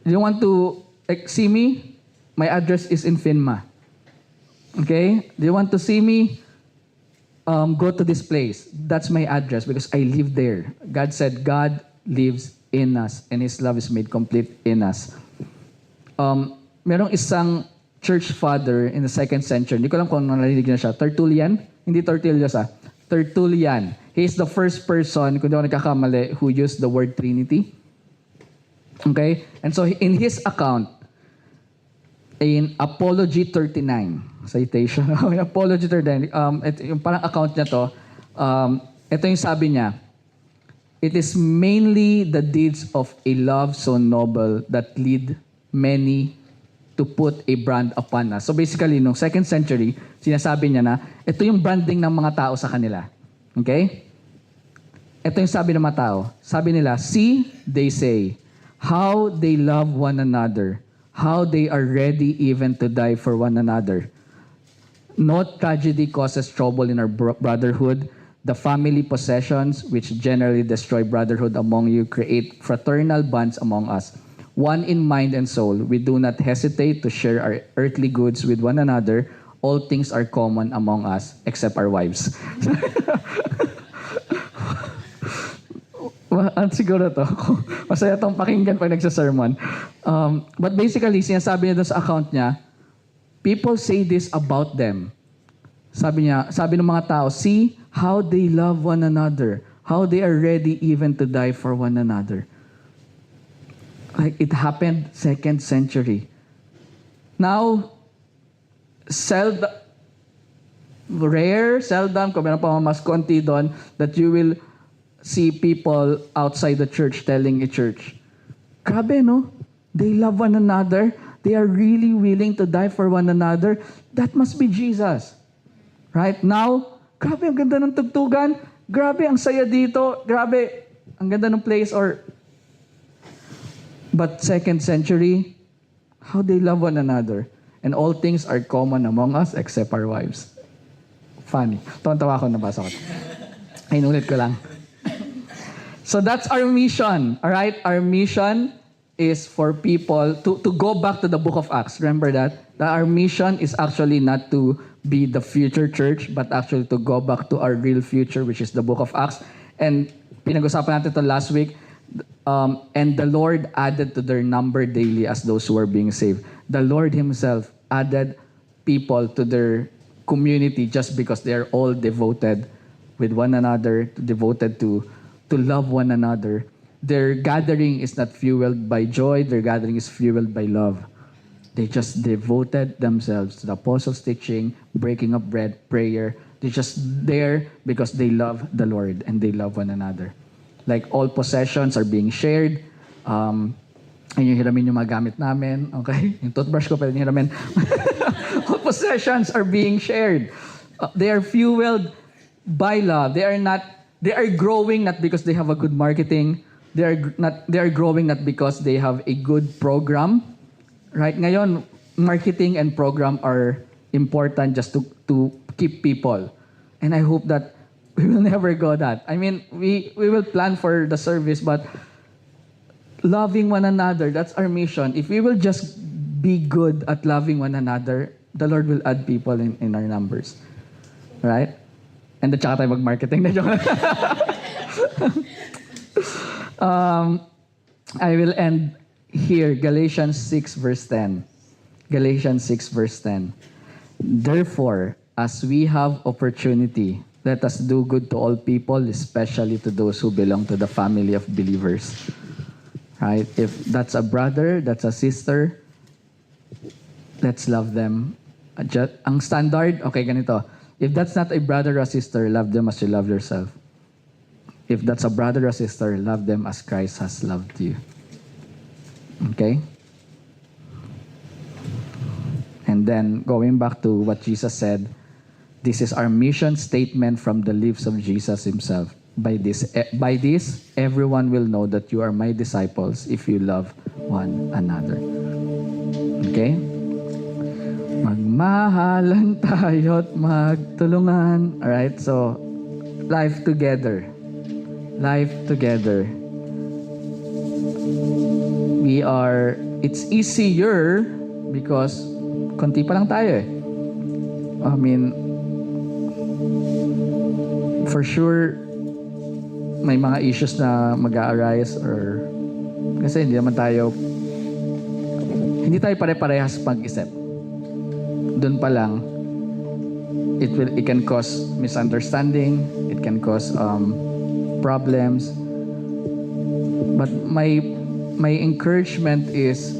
you want to see me? My address is in Finma. Okay? Do you want to see me? Go to this place. That's my address because I live there. God said God lives in us and his love is made complete in us. Merong isang church father in the 2nd century. Hindi ko alam kung narinig na siya. Tertullian? Hindi Tertullius Tertullian. He is the first person, kung di ako nagkakamali, who used the word Trinity. Okay? And so in his account, in Apology 39, citation, Apology 39, yung parang account niya to, ito yung sabi niya, it is mainly the deeds of a love so noble that lead many to put a brand upon us. So basically, nung 2nd century, sinasabi niya na, ito yung branding ng mga tao sa kanila. Okay? Ito yung sabi ng mga tao. Sabi nila, see, they say, how they love one another, how they are ready even to die for one another. No tragedy causes trouble in our brotherhood. The family possessions, which generally destroy brotherhood among you, create fraternal bonds among us. One in mind and soul, we do not hesitate to share our earthly goods with one another. All things are common among us, except our wives. Siguro to. Masaya itong pakinggan pag nagsasermon. But basically, sinasabi niya doon sa account niya, people say this about them. Sabi ng mga tao, see how they love one another, how they are ready even to die for one another. Like it happened 2nd century. Now, seldom, kung meron pa mas konti doon, that you will see people outside the church telling a church, grabe no? They love one another. They are really willing to die for one another. That must be Jesus. Right? Now, grabe ang ganda ng tugtugan. Grabe ang saya dito. Grabe ang ganda ng place or but 2nd century, how they love one another. And all things are common among us except our wives. Funny. Tawa ako, nabasa ko. Ay, inulit ko lang. So that's our mission. All right? Our mission is for people to go back to the book of Acts. Remember that? That our mission is actually not to be the future church, but actually to go back to our real future, which is the book of Acts. And pinag-usapan natin ito last week. And the Lord added to their number daily as those who were being saved. The Lord himself added people to their community just because they are all devoted with one another, devoted to love one another. Their gathering is not fueled by joy, their gathering is fueled by love. They just devoted themselves to the apostles' teaching, breaking of bread, prayer. They're just there because they love the Lord and they love one another. Like all possessions are being shared. Ayun yung hiramin yung mga gamit namin. Okay? Yung toothbrush ko pwede yung hiramin. All possessions are being shared. They are fueled by love. They are growing not because they have a good marketing. They are growing not because they have a good program. Right? Ngayon, marketing and program are important just to keep people. And I hope that we will never go that. I mean, we will plan for the service, but loving one another, that's our mission. If we will just be good at loving one another, the Lord will add people in our numbers. Right? And then tsaka tayo mag-marketing na joke. I will end here, Galatians 6 verse 10. Galatians 6 verse 10. Therefore, as we have opportunity, let us do good to all people, especially to those who belong to the family of believers. Right? If that's a brother, that's a sister, let's love them. Ang standard, okay, ganito. If that's not a brother or sister, love them as you love yourself. If that's a brother or sister, love them as Christ has loved you. Okay? And then, going back to what Jesus said, this is our mission statement from the lips of Jesus himself. By this, everyone will know that you are my disciples if you love one another. Okay? Magmahalan tayo at magtulungan. Alright? So, life together. Life together. It's easier because konti pa lang tayo eh. I mean, for sure, may mga issues na mag-a-arise or kasi hindi tayo pare-parehas pag-isip. Doon pa lang, it can cause misunderstanding, it can cause problems. But my encouragement is,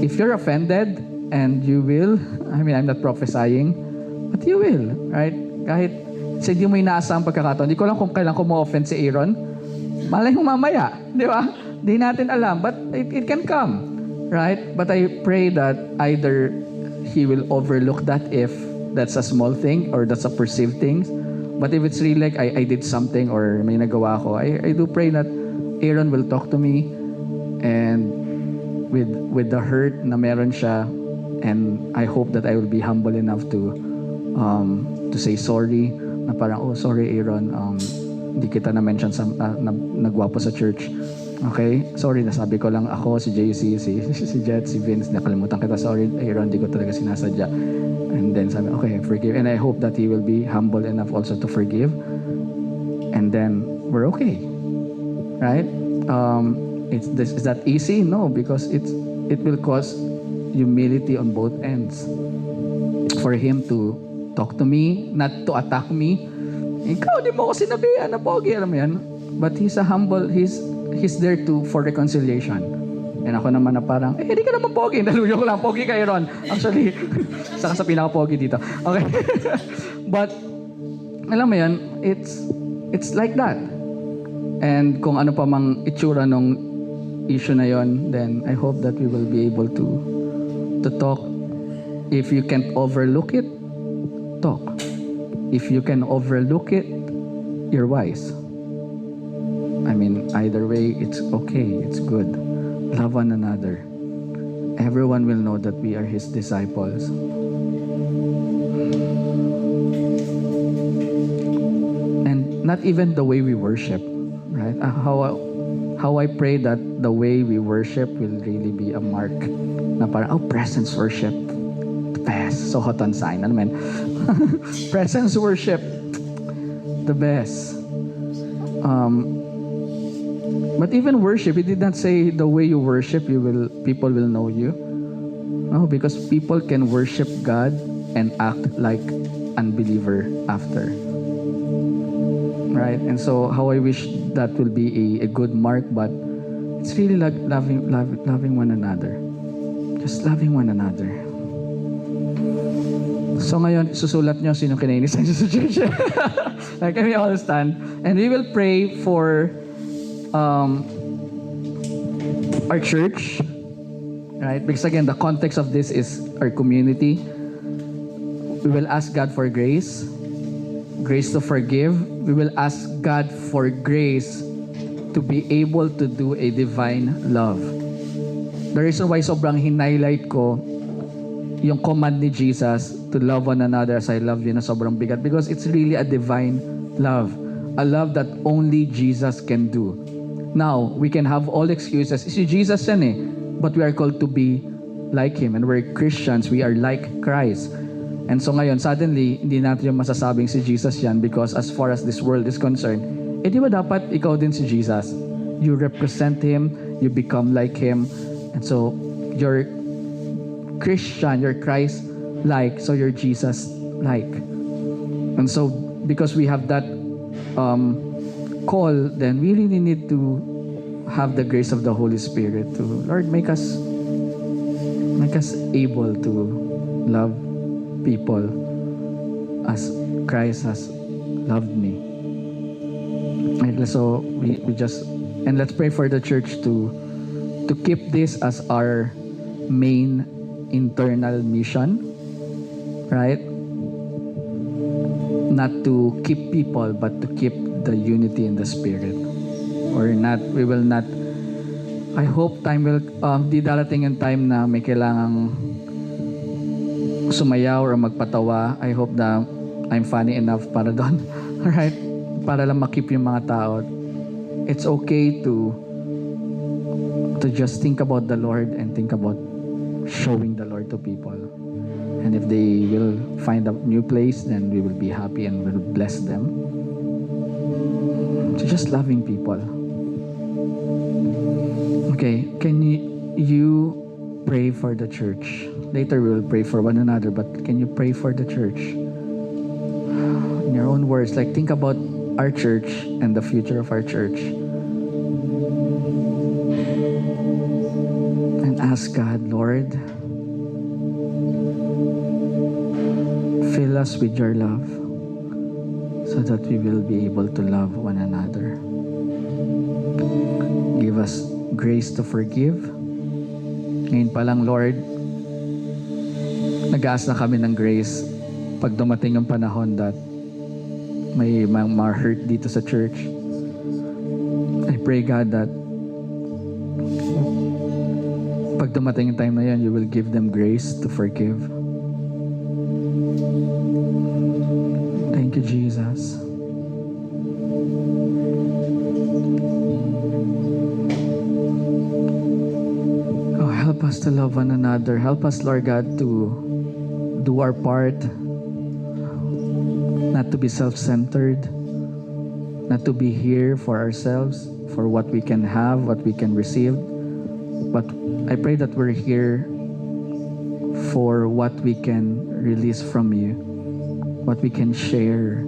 if you're offended, and you will, I mean, I'm not prophesying, but you will, right? Kahit sa hindi mo inaasang pagkakataon, hindi ko lang kung kailan ko ma-offend si Aaron. Malay mo mamaya, di ba? Di natin alam, but it can come, right? But I pray that either he will overlook that if that's a small thing or that's a perceived thing. But if it's really like I did something or may nagawa ko, I do pray that Aaron will talk to me and with the hurt na meron siya, and I hope that I will be humble enough to say sorry, na parang, oh, sorry Aaron, hindi kita na-mention sa nagwapo sa church. Okay? Sorry, nasabi ko lang ako, si JC, si Jet, si Vince, nakalimutan kita. Sorry Aaron, hindi ko talaga sinasadya. And then sabi, okay, forgive. And I hope that he will be humble enough also to forgive. And then, we're okay. Right? Is that easy? No, because it will cause humility on both ends. For him to talk to me, not to attack me. Ikaw, di mo ko sinabihan na pogi, alam mo yan. But he's there for reconciliation. And ako naman na parang, di ka naman pogi. Naluyo ko lang, pogi kay Ron. Actually, saka sa pinaka-pogi dito. Okay. But, alam mo yan, it's like that. And kung ano pa mang itsura nung issue na yon, then I hope that we will be able to talk. If you can't overlook it, talk. If you can overlook it, you're wise. I mean, either way, it's okay. It's good. Love one another. Everyone will know that we are His disciples. And not even the way we worship, right? How I pray that the way we worship will really be a mark na parang, presence worship. The best. So hot on sign. Ano man? Presence worship. The best. But even worship, it did not say the way you worship, people will know you. No, because people can worship God and act like unbeliever after. Right? And so how I wish that will be a good mark, but it's really like loving one another. Just loving one another. So ngayon, susulat nyo sino kinainisan nyo sa church. Like, can we all stand? And we will pray for our church. Right? Because again, the context of this is our community. We will ask God for grace. Grace to forgive. We will ask God for grace to be able to do a divine love. The reason why sobrang hinhighlight ko yung command ni Jesus to love one another as I love you na sobrang bigat, because it's really a divine love. A love that only Jesus can do. Now, we can have all excuses. Si Jesus yan eh. But we are called to be like Him. And we're Christians, we are like Christ. And so ngayon, suddenly, hindi natin yung masasabing si Jesus yan because as far as this world is concerned, di ba dapat ikaw din si Jesus? You represent Him, you become like Him. And so, you're Christian, you're Christ-like, so you're Jesus-like. And so, because we have that call, then we really need to have the grace of the Holy Spirit to, Lord, make us able to love people as Christ has loved me. And so we just, and let's pray for the church to keep this as our main internal mission, right? Not to keep people, but to keep the unity in the Spirit. We will not, I hope time will, di darating yung time na may kailangang sumayaw or magpatawa. I hope na I'm funny enough para doon. Alright? Para lang makip yung mga tao. It's okay to just think about the Lord and think about showing the Lord to people. And if they will find a new place, then we will be happy and we will bless them. So just loving people. Okay, can you pray for the church? Later we will pray for one another, but can you pray for the church? In your own words, like think about our church and the future of our church. And ask God, Lord, fill us with your love so that we will be able to love one another. Give us grace to forgive. Ngayon pa lang, Lord, nag-aas na kami ng grace pag dumating ang panahon that may mga hurt dito sa church. I pray, God, that pag dumating ang time na yan, you will give them grace to forgive. Thank you, Jesus. Oh, help us to love one another. Help us, Lord God, to do our part, not to be self-centered, not to be here for ourselves, for what we can have, what we can receive. But I pray that we're here for what we can release from you, what we can share.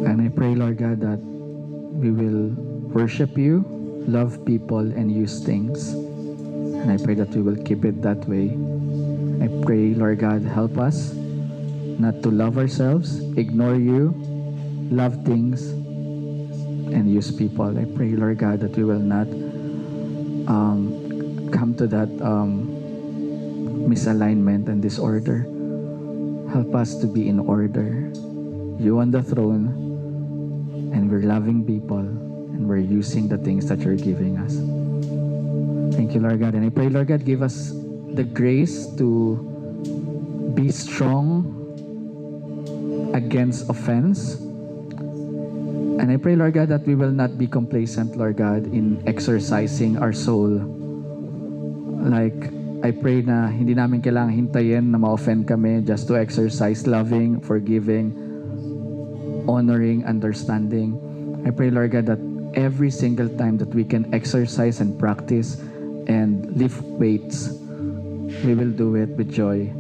And I pray, Lord God, that we will worship you, love people, and use things. And I pray that we will keep it that way. I pray, Lord God, help us not to love ourselves, ignore you, love things, and use people. I pray, Lord God, that we will not come to that misalignment and disorder. Help us to be in order. You on the throne, and we're loving people, and we're using the things that you're giving us. Thank you, Lord God. And I pray, Lord God, give us the grace to be strong against offense. And I pray, Lord God, that we will not be complacent, Lord God, in exercising our soul. Like, I pray na hindi namin kailangang hintayin na ma-offend kami just to exercise loving, forgiving, honoring, understanding. I pray, Lord God, that every single time that we can exercise and practice and lift weights, we will do it with joy.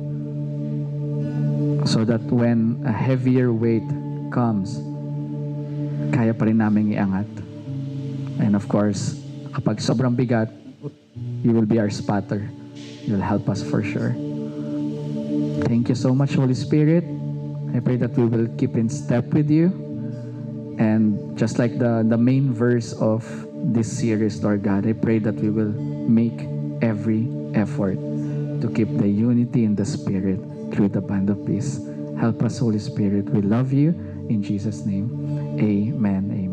So that when a heavier weight comes, kaya pa rin namin iangat. And of course, kapag sobrang bigat, you will be our spotter. You'll help us for sure. Thank you so much, Holy Spirit. I pray that we will keep in step with you. And just like the main verse of this series, Lord God, I pray that we will make every effort to keep the unity in the Spirit through the band of peace. Help us, Holy Spirit. We love you. In Jesus' name, amen.